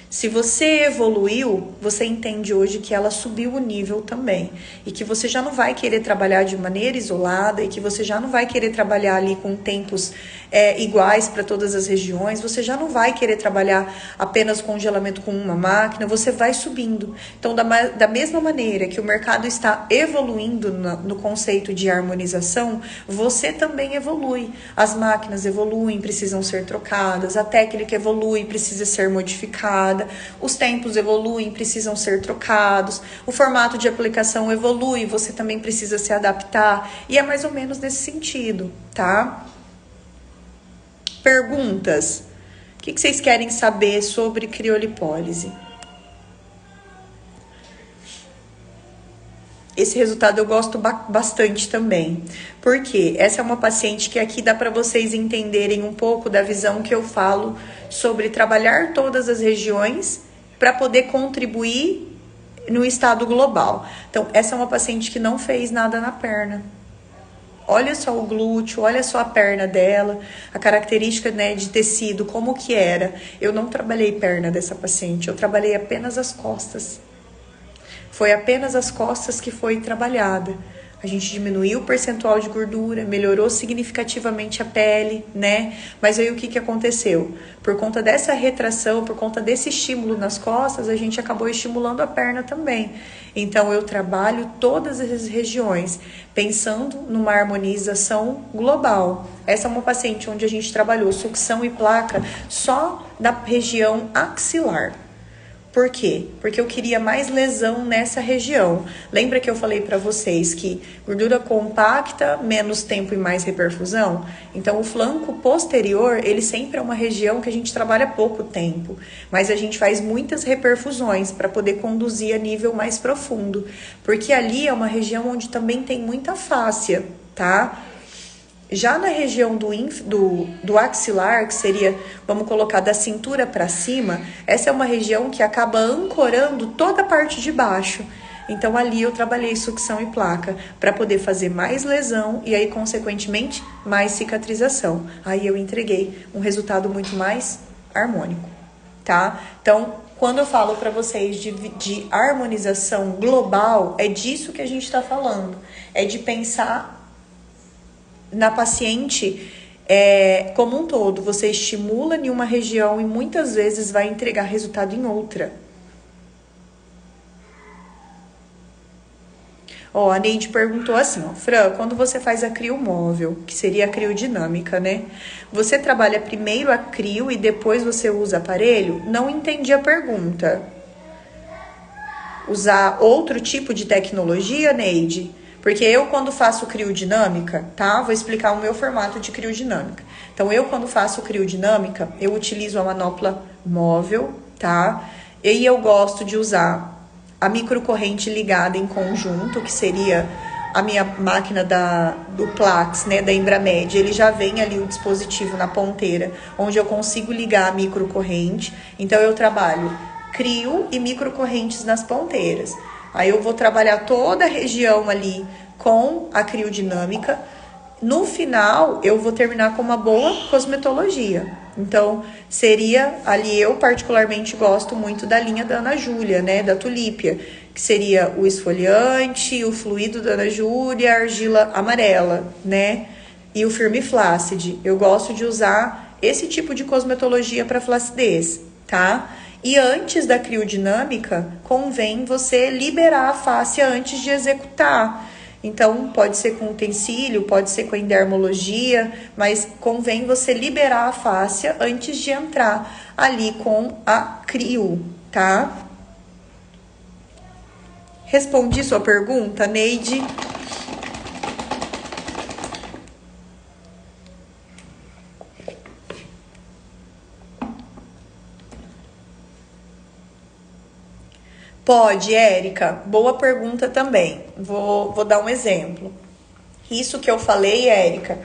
Speaker 1: Se você evoluiu, você entende hoje que ela subiu o nível também. E que você já não vai querer trabalhar de maneira isolada e que você já não vai querer trabalhar ali com tempos iguais para todas as regiões. Você já não vai querer trabalhar apenas congelamento com uma máquina. Você vai subindo. Então, da mesma maneira que o mercado está evoluindo no conceito de harmonização, você também evolui. As máquinas evoluem, precisam ser trocadas. A técnica evolui, precisa ser modificada. Os tempos evoluem, precisam ser trocados, o formato de aplicação evolui, você também precisa se adaptar, e é mais ou menos nesse sentido, tá? Perguntas? O que vocês querem saber sobre criolipólise? Esse resultado eu gosto bastante também, porque essa é uma paciente que aqui dá para vocês entenderem um pouco da visão que eu falo sobre trabalhar todas as regiões para poder contribuir no estado global. Então, essa é uma paciente que não fez nada na perna. Olha só o glúteo, olha só a perna dela, a característica, né, de tecido, como que era. Eu não trabalhei perna dessa paciente, eu trabalhei apenas as costas. Foi apenas as costas que foi trabalhada. A gente diminuiu o percentual de gordura, melhorou significativamente a pele, né? Mas aí o que aconteceu? Por conta dessa retração, por conta desse estímulo nas costas, a gente acabou estimulando a perna também. Então eu trabalho todas as regiões, pensando numa harmonização global. Essa é uma paciente onde a gente trabalhou sucção e placa só na região axilar. Por quê? Porque eu queria mais lesão nessa região. Lembra que eu falei para vocês que gordura compacta, menos tempo e mais reperfusão? Então, o flanco posterior, ele sempre é uma região que a gente trabalha pouco tempo, mas a gente faz muitas reperfusões para poder conduzir a nível mais profundo, porque ali é uma região onde também tem muita fáscia, tá? Já na região do axilar, que seria, vamos colocar, da cintura para cima, essa é uma região que acaba ancorando toda a parte de baixo. Então, ali eu trabalhei sucção e placa para poder fazer mais lesão e aí, consequentemente, mais cicatrização. Aí eu entreguei um resultado muito mais harmônico, tá? Então, quando eu falo para vocês de harmonização global, é disso que a gente está falando. É de pensar na paciente como um todo. Você estimula em uma região e muitas vezes vai entregar resultado em outra. Ó, a Neide perguntou assim, ó, Fran, quando você faz a criomóvel, que seria a criodinâmica, né? Você trabalha primeiro a crio e depois você usa aparelho? Não entendi a pergunta. Usar outro tipo de tecnologia, Neide? Porque eu, quando faço criodinâmica, tá? Vou explicar o meu formato de criodinâmica. Então, eu, quando faço criodinâmica, eu utilizo a manopla móvel, tá? E eu gosto de usar a microcorrente ligada em conjunto, que seria a minha máquina do Plax, né, da Embramed. Ele já vem ali o dispositivo na ponteira, onde eu consigo ligar a microcorrente. Então, eu trabalho crio e microcorrentes nas ponteiras. Aí eu vou trabalhar toda a região ali com a criodinâmica. No final, eu vou terminar com uma boa cosmetologia. Então, seria ali, eu particularmente gosto muito da linha da Ana Júlia, né, da Tulípia, que seria o esfoliante, o fluido da Ana Júlia, a argila amarela, né, e o firme flácide. Eu gosto de usar esse tipo de cosmetologia para flacidez, tá? E antes da criodinâmica, convém você liberar a fáscia antes de executar. Então, pode ser com utensílio, pode ser com a endermologia, mas convém você liberar a fáscia antes de entrar ali com a crio, tá? Respondi sua pergunta, Neide? Pode, Érica. Boa pergunta também. Vou dar um exemplo. Isso que eu falei, Érica,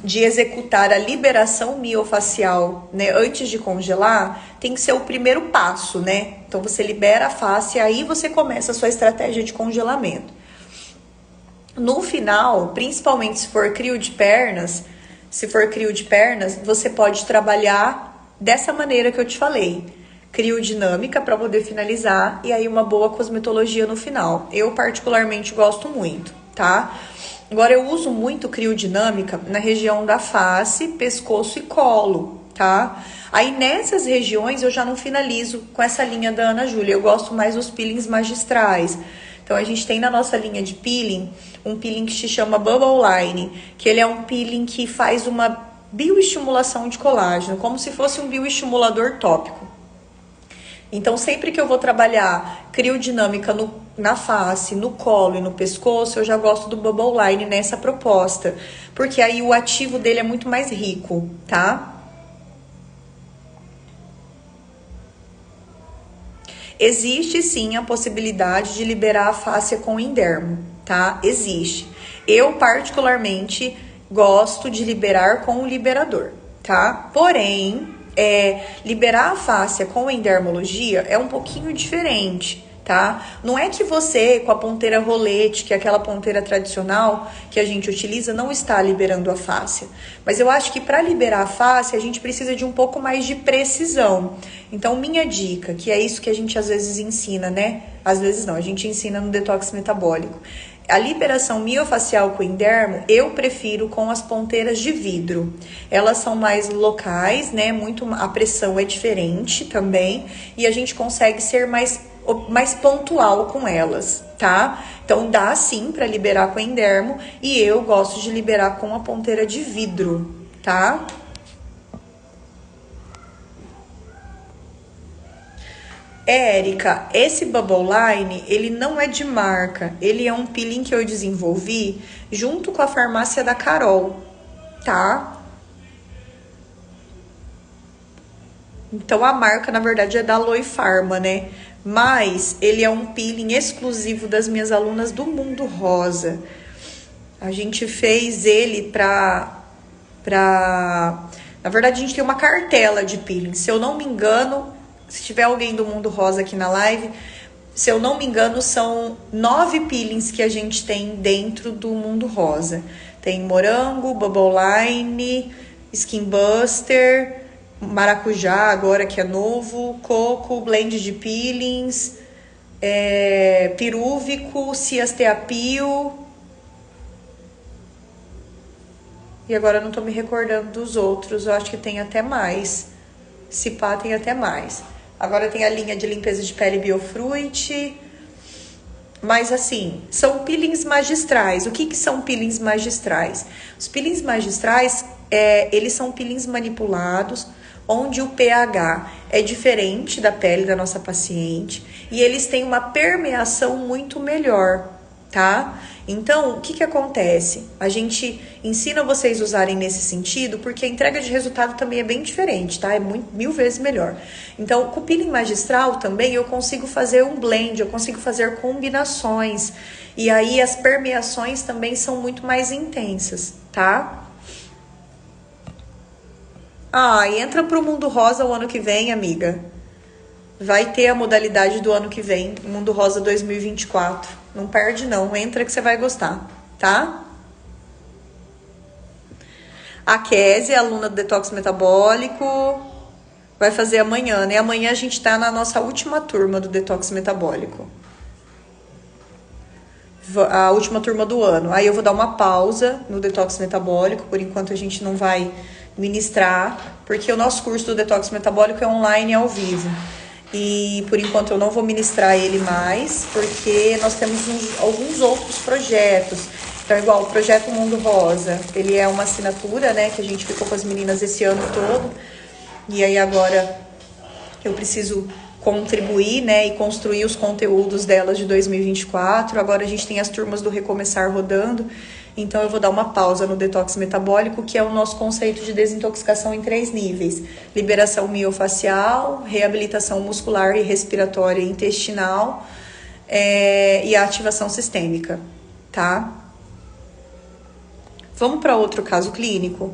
Speaker 1: de executar a liberação miofacial, né, antes de congelar, tem que ser o primeiro passo, né? Então, você libera a face e aí você começa a sua estratégia de congelamento. No final, principalmente se for crio de pernas, você pode trabalhar dessa maneira que eu te falei. Criodinâmica para poder finalizar e aí uma boa cosmetologia no final. Eu particularmente gosto muito, tá? Agora eu uso muito criodinâmica na região da face, pescoço e colo, tá? Aí nessas regiões eu já não finalizo com essa linha da Ana Júlia, eu gosto mais dos peelings magistrais. Então a gente tem na nossa linha de peeling, um peeling que se chama Bubble Line, que ele é um peeling que faz uma bioestimulação de colágeno, como se fosse um bioestimulador tópico. Então, sempre que eu vou trabalhar criodinâmica na face, no colo e no pescoço, eu já gosto do Bubble Line nessa proposta. Porque aí o ativo dele é muito mais rico, tá? Existe sim a possibilidade de liberar a face com endermo, tá? Existe. Eu, particularmente, gosto de liberar com o liberador, tá? Porém, liberar a fáscia com endermologia é um pouquinho diferente, tá? Não é que você, com a ponteira rolete, que é aquela ponteira tradicional que a gente utiliza, não está liberando a fáscia. Mas eu acho que para liberar a fáscia, a gente precisa de um pouco mais de precisão. Então, minha dica, que é isso que a gente às vezes ensina, né? Às vezes não, a gente ensina no detox metabólico. A liberação miofacial com endermo, eu prefiro com as ponteiras de vidro. Elas são mais locais, né? A pressão é diferente também. E a gente consegue ser mais pontual com elas, tá? Então, dá sim para liberar com endermo. E eu gosto de liberar com a ponteira de vidro, tá? Érica, esse Bubble Line, ele não é de marca, ele é um peeling que eu desenvolvi junto com a farmácia da Carol, tá? Então, a marca, na verdade, é da Aloe Pharma, né? Mas ele é um peeling exclusivo das minhas alunas do Mundo Rosa. A gente fez ele Na verdade, a gente tem uma cartela de peeling. Se eu não me engano, se tiver alguém do Mundo Rosa aqui na live, se eu não me engano, são 9 peelings que a gente tem dentro do Mundo Rosa. Tem morango, Bubble Line, Skin Buster, maracujá, agora que é novo, coco, blend de peelings, pirúvico, ciasteapio. E agora eu não tô me recordando dos outros, eu acho que tem até mais. Se pá, tem até mais. Agora tem a linha de limpeza de pele Biofruit. Mas assim, são peelings magistrais. O que são peelings magistrais? Os peelings magistrais, eles são peelings manipulados, onde o pH é diferente da pele da nossa paciente e eles têm uma permeação muito melhor, tá? Então, o que acontece? A gente ensina vocês a usarem nesse sentido, porque a entrega de resultado também é bem diferente, tá? É mil vezes melhor. Então, com o peeling magistral também eu consigo fazer um blend, eu consigo fazer combinações. E aí as permeações também são muito mais intensas, tá? Entra pro Mundo Rosa o ano que vem, amiga. Vai ter a modalidade do ano que vem, Mundo Rosa 2024. Não perde não, entra que você vai gostar, tá? A Kézia, aluna do Detox Metabólico, vai fazer amanhã, né? Amanhã a gente tá na nossa última turma do Detox Metabólico. A última turma do ano. Aí eu vou dar uma pausa no Detox Metabólico, por enquanto a gente não vai ministrar, porque o nosso curso do Detox Metabólico é online e ao vivo. E por enquanto eu não vou ministrar ele mais, porque nós temos alguns outros projetos. Então, igual o Projeto Mundo Rosa, ele é uma assinatura, né, que a gente ficou com as meninas esse ano todo. E aí agora eu preciso contribuir, né, e construir os conteúdos delas de 2024. Agora a gente tem as turmas do Recomeçar rodando. Então eu vou dar uma pausa no detox metabólico, que é o nosso conceito de desintoxicação em 3 níveis. Liberação miofacial, reabilitação muscular e respiratória e intestinal, e a ativação sistêmica, tá? Vamos para outro caso clínico?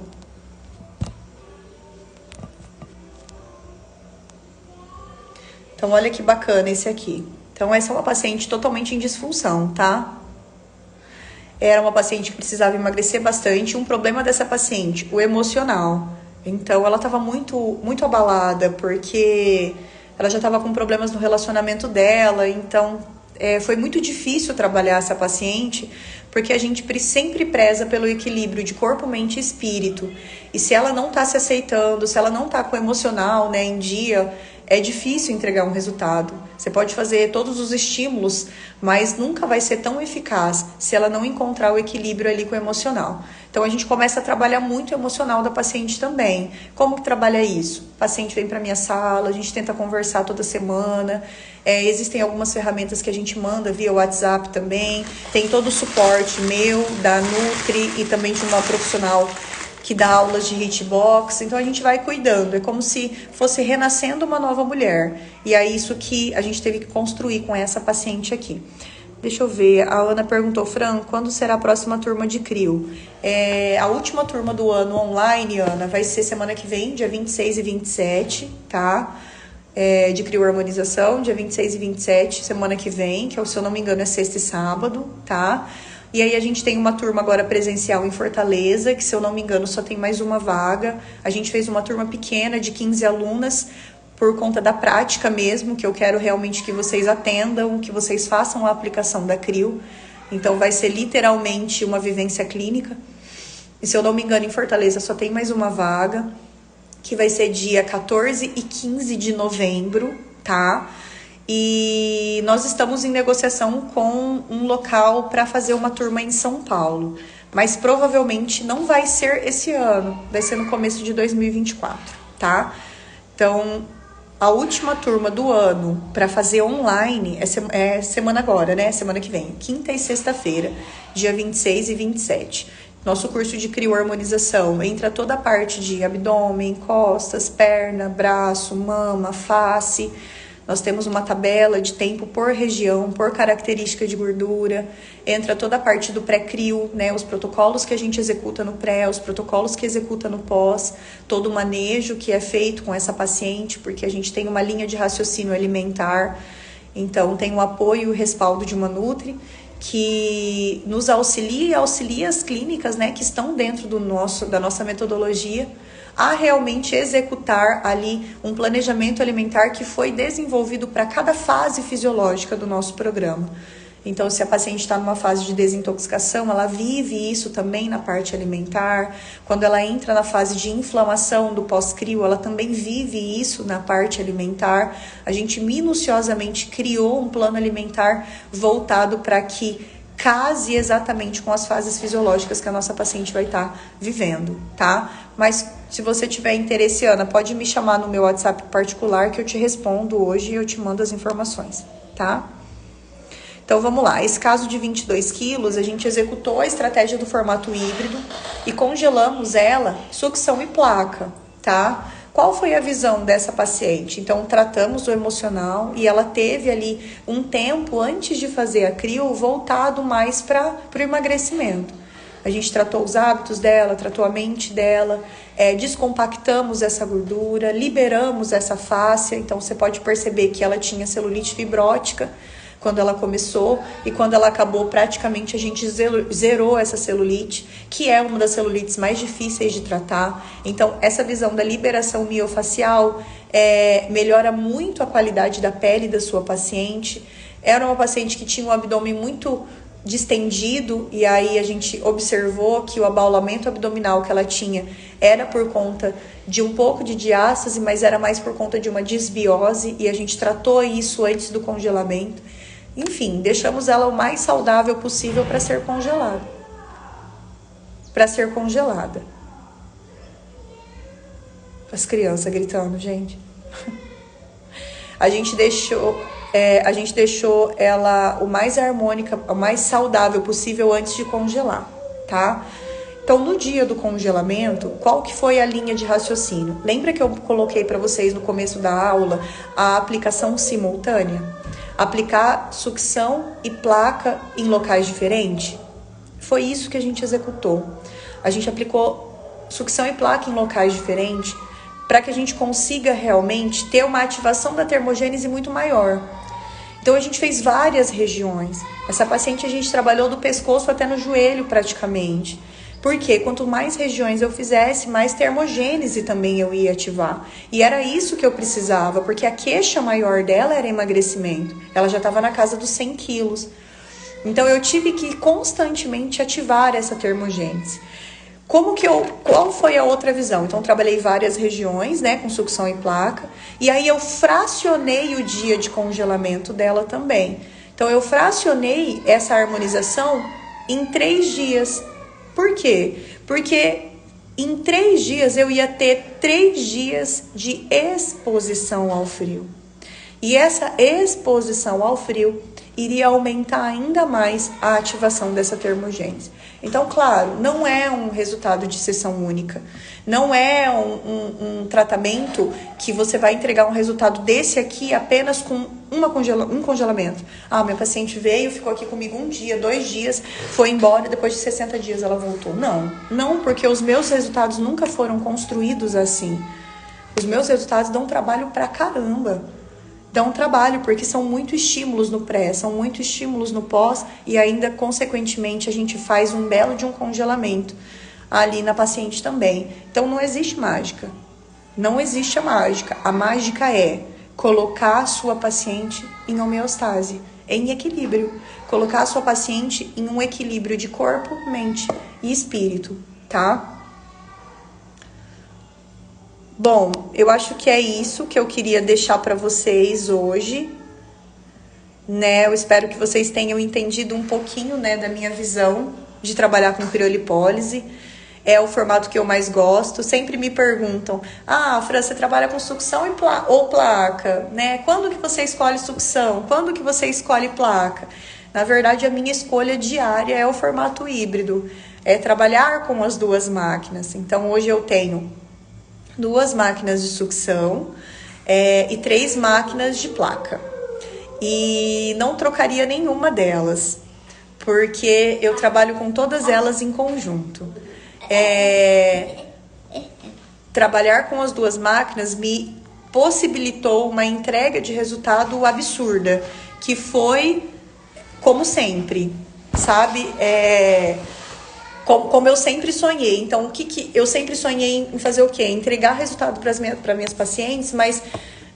Speaker 1: Então olha que bacana esse aqui. Então essa é uma paciente totalmente em disfunção, tá? Era uma paciente que precisava emagrecer bastante. Um problema dessa paciente, o emocional. Então, ela estava muito, muito abalada, porque ela já estava com problemas no relacionamento dela. Então, foi muito difícil trabalhar essa paciente, porque a gente sempre preza pelo equilíbrio de corpo, mente e espírito. E se ela não está se aceitando, se ela não está com o emocional, né, em dia, é difícil entregar um resultado. Você pode fazer todos os estímulos, mas nunca vai ser tão eficaz se ela não encontrar o equilíbrio ali com o emocional. Então a gente começa a trabalhar muito o emocional da paciente também. Como que trabalha isso? O paciente vem para minha sala, a gente tenta conversar toda semana. Existem algumas ferramentas que a gente manda via WhatsApp também. Tem todo o suporte meu, da Nutri e também de uma profissional que dá aulas de hitbox. Então a gente vai cuidando, é como se fosse renascendo uma nova mulher. E é isso que a gente teve que construir com essa paciente aqui. Deixa eu ver, a Ana perguntou, Fran, quando será a próxima turma de CRIO? A última turma do ano online, Ana, vai ser semana que vem, dia 26 e 27, tá? De CRIO Harmonização, dia 26 e 27, semana que vem, que se eu não me engano é sexta e sábado, tá? E aí a gente tem uma turma agora presencial em Fortaleza, que se eu não me engano só tem mais uma vaga. A gente fez uma turma pequena de 15 alunas por conta da prática mesmo, que eu quero realmente que vocês atendam, que vocês façam a aplicação da CRIO. Então vai ser literalmente uma vivência clínica. E se eu não me engano em Fortaleza só tem mais uma vaga, que vai ser dia 14 e 15 de novembro, tá? E nós estamos em negociação com um local para fazer uma turma em São Paulo. Mas provavelmente não vai ser esse ano, vai ser no começo de 2024, tá? Então, a última turma do ano para fazer online é semana agora, né? Semana que vem, quinta e sexta-feira, dia 26 e 27. Nosso curso de CRIO Harmonização entra toda a parte de abdômen, costas, perna, braço, mama, face. Nós temos uma tabela de tempo por região, por característica de gordura. Entra toda a parte do pré-crio, né? Os protocolos que a gente executa no pré, os protocolos que executa no pós, todo o manejo que é feito com essa paciente, porque a gente tem uma linha de raciocínio alimentar. Então, tem o apoio e o respaldo de uma Nutri, que nos auxilia e auxilia as clínicas, né, que estão dentro da nossa metodologia, a realmente executar ali um planejamento alimentar que foi desenvolvido para cada fase fisiológica do nosso programa. Então, se a paciente está numa fase de desintoxicação, ela vive isso também na parte alimentar. Quando ela entra na fase de inflamação do pós-crio, ela também vive isso na parte alimentar. A gente minuciosamente criou um plano alimentar voltado para que case exatamente com as fases fisiológicas que a nossa paciente vai estar vivendo, tá? Mas se você tiver interesse, Ana, pode me chamar no meu WhatsApp particular que eu te respondo hoje e eu te mando as informações, tá? Então vamos lá, esse caso de 22 quilos, a gente executou a estratégia do formato híbrido e congelamos ela, sucção e placa, tá? Qual foi a visão dessa paciente? Então, tratamos o emocional e ela teve ali um tempo antes de fazer a crio voltado mais para o emagrecimento. A gente tratou os hábitos dela, tratou a mente dela, descompactamos essa gordura, liberamos essa fáscia. Então, você pode perceber que ela tinha celulite fibrótica quando ela começou e quando ela acabou, praticamente a gente zerou essa celulite, que é uma das celulites mais difíceis de tratar. Então, essa visão da liberação miofacial melhora muito a qualidade da pele da sua paciente. Era uma paciente que tinha um abdômen muito distendido e aí a gente observou que o abaulamento abdominal que ela tinha era por conta de um pouco de diástase, mas era mais por conta de uma disbiose e a gente tratou isso antes do congelamento. Enfim, deixamos ela o mais saudável possível para ser congelada. As crianças gritando, gente. A gente deixou ela o mais harmônica, o mais saudável possível antes de congelar, tá? Então, no dia do congelamento, qual que foi a linha de raciocínio? Lembra que eu coloquei para vocês no começo da aula a aplicação simultânea? Aplicar sucção e placa em locais diferentes? Foi isso que a gente executou. A gente aplicou sucção e placa em locais diferentes para que a gente consiga realmente ter uma ativação da termogênese muito maior. Então, a gente fez várias regiões. Essa paciente a gente trabalhou do pescoço até no joelho praticamente. Porque quanto mais regiões eu fizesse, mais termogênese também eu ia ativar. E era isso que eu precisava, porque a queixa maior dela era emagrecimento. Ela já estava na casa dos 100 quilos. Então eu tive que constantemente ativar essa termogênese. Qual foi a outra visão? Então, trabalhei várias regiões, né, com sucção e placa. E aí eu fracionei o dia de congelamento dela também. Então, eu fracionei essa harmonização em 3 dias. Por quê? Porque em 3 dias eu ia ter 3 dias de exposição ao frio. E essa exposição ao frio iria aumentar ainda mais a ativação dessa termogênese. Então, claro, não é um resultado de sessão única. Não é um tratamento que você vai entregar um resultado desse aqui apenas com um congelamento. Ah, minha paciente veio, ficou aqui comigo 1 dia, 2 dias, foi embora e depois de 60 dias ela voltou. Não, porque os meus resultados nunca foram construídos assim. Os meus resultados dão trabalho pra caramba. Dão trabalho, porque são muito estímulos no pré, são muito estímulos no pós e ainda, consequentemente, a gente faz um belo de um congelamento ali na paciente também. Então, não existe mágica. Não existe a mágica. A mágica é colocar a sua paciente em homeostase, em equilíbrio. Colocar a sua paciente em um equilíbrio de corpo, mente e espírito, tá? Bom, eu acho que é isso que eu queria deixar para vocês hoje, né? Eu espero que vocês tenham entendido um pouquinho, né, da minha visão de trabalhar com criolipólise. É o formato que eu mais gosto. Sempre me perguntam: ah, Fran, você trabalha com sucção ou placa, né? Quando que você escolhe sucção? Quando que você escolhe placa? Na verdade, a minha escolha diária é o formato híbrido. É trabalhar com as 2 máquinas. Então, hoje eu tenho 2 máquinas de sucção e 3 máquinas de placa. E não trocaria nenhuma delas, porque eu trabalho com todas elas em conjunto. Trabalhar com as 2 máquinas me possibilitou uma entrega de resultado absurda, que foi como sempre, sabe? Como eu sempre sonhei. Então, eu sempre sonhei em fazer o quê? Entregar resultado para minhas pacientes, mas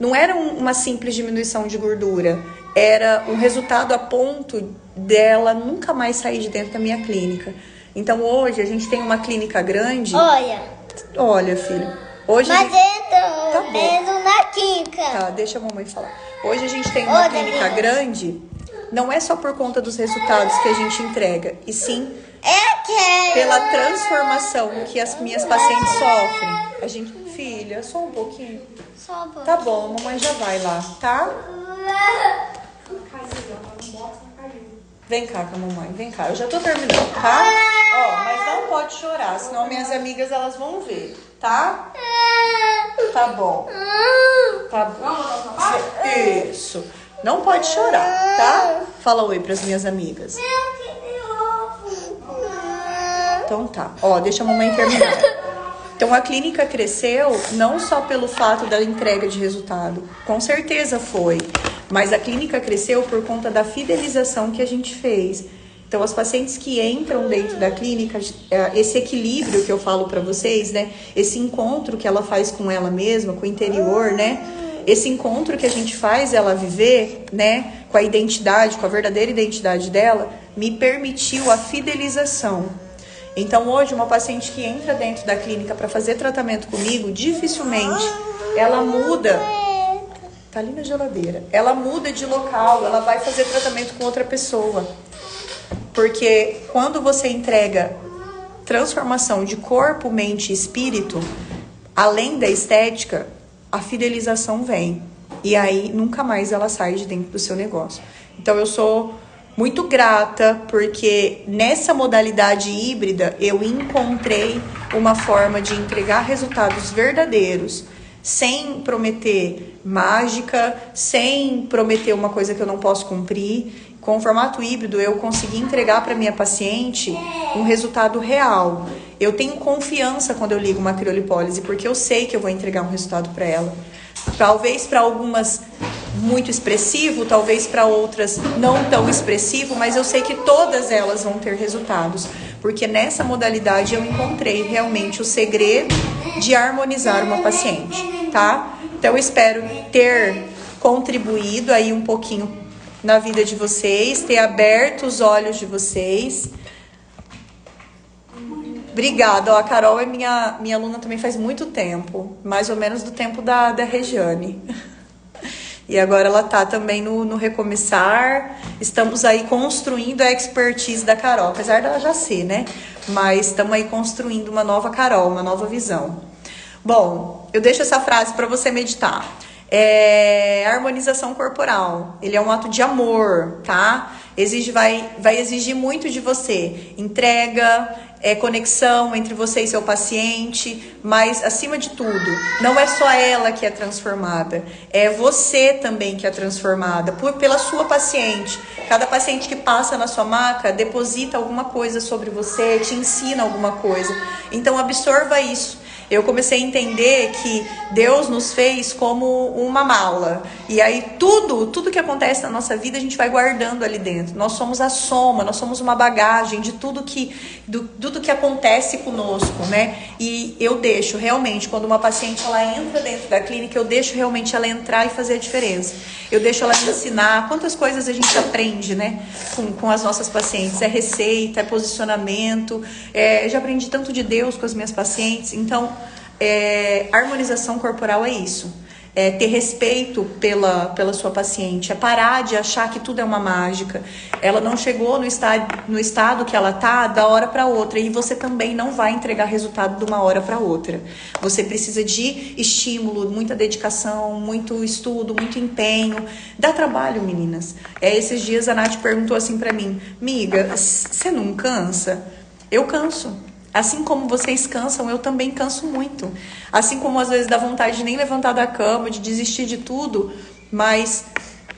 Speaker 1: não era uma simples diminuição de gordura. Era um resultado a ponto dela nunca mais sair de dentro da minha clínica. Então hoje a gente tem uma clínica grande. Olha, filho. Hoje
Speaker 2: mas
Speaker 1: tá bom.
Speaker 2: Entro na clínica.
Speaker 1: Tá, deixa a mamãe falar. Hoje a gente tem uma clínica grande. Não é só por conta dos resultados que a gente entrega, e sim pela transformação que as minhas pacientes sofrem. Filha, só um pouquinho. Tá bom, a mamãe já vai lá, tá? Vem cá com a mamãe, vem cá. Eu já tô terminando, tá? Ó, mas não pode chorar, senão minhas amigas elas vão ver, tá? Tá bom. Tá bom. Isso. Não pode chorar, tá? Fala oi pras minhas amigas. Então tá. Ó, deixa a mamãe terminar. Então a clínica cresceu não só pelo fato da entrega de resultado, com certeza foi, mas a clínica cresceu por conta da fidelização que a gente fez. Então as pacientes que entram dentro da clínica, esse equilíbrio que eu falo para vocês, né? Esse encontro que ela faz com ela mesma, com o interior, né? Esse encontro que a gente faz ela viver, né? Com a identidade, com a verdadeira identidade dela, me permitiu a fidelização. Então hoje uma paciente que entra dentro da clínica para fazer tratamento comigo, dificilmente ela muda, tá ali na geladeira, ela muda de local, ela vai fazer tratamento com outra pessoa. Porque quando você entrega transformação de corpo, mente e espírito, além da estética, a fidelização vem. E aí nunca mais ela sai de dentro do seu negócio. Então eu sou muito grata, porque nessa modalidade híbrida eu encontrei uma forma de entregar resultados verdadeiros, sem prometer mágica, sem prometer uma coisa que eu não posso cumprir. Com o formato híbrido eu consegui entregar para minha paciente um resultado real. Eu tenho confiança quando eu ligo uma criolipólise, porque eu sei que eu vou entregar um resultado para ela. Talvez para algumas muito expressivo, talvez para outras não tão expressivo, mas eu sei que todas elas vão ter resultados, porque nessa modalidade eu encontrei realmente o segredo de harmonizar uma paciente, tá? Então eu espero ter contribuído aí um pouquinho na vida de vocês, ter aberto os olhos de vocês. Obrigada, ó, a Carol é minha aluna também faz muito tempo, mais ou menos do tempo da Regiane. E agora ela tá também no Recomeçar. Estamos aí construindo a expertise da Carol, apesar dela já ser, né? Mas estamos aí construindo uma nova Carol, uma nova visão. Bom, eu deixo essa frase para você meditar. Harmonização corporal. Ele é um ato de amor, tá? Vai exigir muito de você. Entrega, conexão entre você e seu paciente, mas acima de tudo, não é só ela que é transformada, é você também que é transformada pela sua paciente. Cada paciente que passa na sua maca deposita alguma coisa sobre você, te ensina alguma coisa. Então absorva isso. Eu comecei a entender que Deus nos fez como uma mala. E aí tudo que acontece na nossa vida a gente vai guardando ali dentro. Nós somos a soma, nós somos uma bagagem de tudo que acontece conosco, né? E eu deixo realmente, quando uma paciente ela entra dentro da clínica, eu deixo realmente ela entrar e fazer a diferença. Eu deixo ela me ensinar quantas coisas a gente aprende, né? Com as nossas pacientes. É receita, é posicionamento. Eu já aprendi tanto de Deus com as minhas pacientes. Então, harmonização corporal é isso. Ter respeito pela sua paciente, parar de achar que tudo é uma mágica. Ela não chegou no estado que ela tá da hora para outra, e você também não vai entregar resultado de uma hora para outra. Você precisa de estímulo, muita dedicação, muito estudo, muito empenho. Dá trabalho, meninas. Esses dias a Nath perguntou assim para mim: miga, você não cansa? Eu canso. Assim como vocês cansam, eu também canso muito. Assim como às vezes dá vontade de nem levantar da cama, de desistir de tudo, mas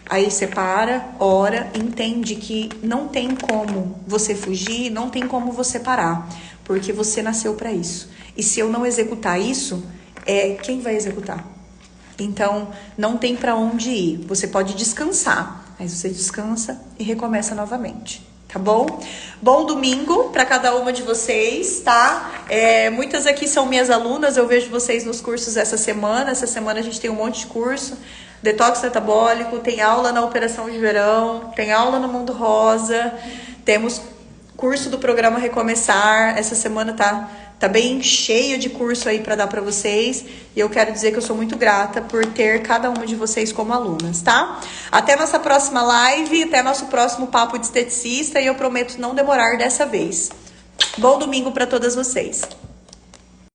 Speaker 1: aí você para, ora, entende que não tem como você fugir, não tem como você parar, porque você nasceu para isso. E se eu não executar isso, quem vai executar? Então, não tem para onde ir. Você pode descansar, mas você descansa e recomeça novamente. Tá bom? Bom domingo para cada uma de vocês, tá? Muitas aqui são minhas alunas, eu vejo vocês nos cursos essa semana. Essa semana a gente tem um monte de curso. detox metabólico, tem aula na Operação de Verão, tem aula no Mundo Rosa, temos curso do programa Recomeçar. Essa semana tá bem cheio de curso aí para dar para vocês. E eu quero dizer que eu sou muito grata por ter cada uma de vocês como alunas, tá? Até nossa próxima live, até nosso próximo papo de esteticista, e eu prometo não demorar dessa vez. Bom domingo para todas vocês.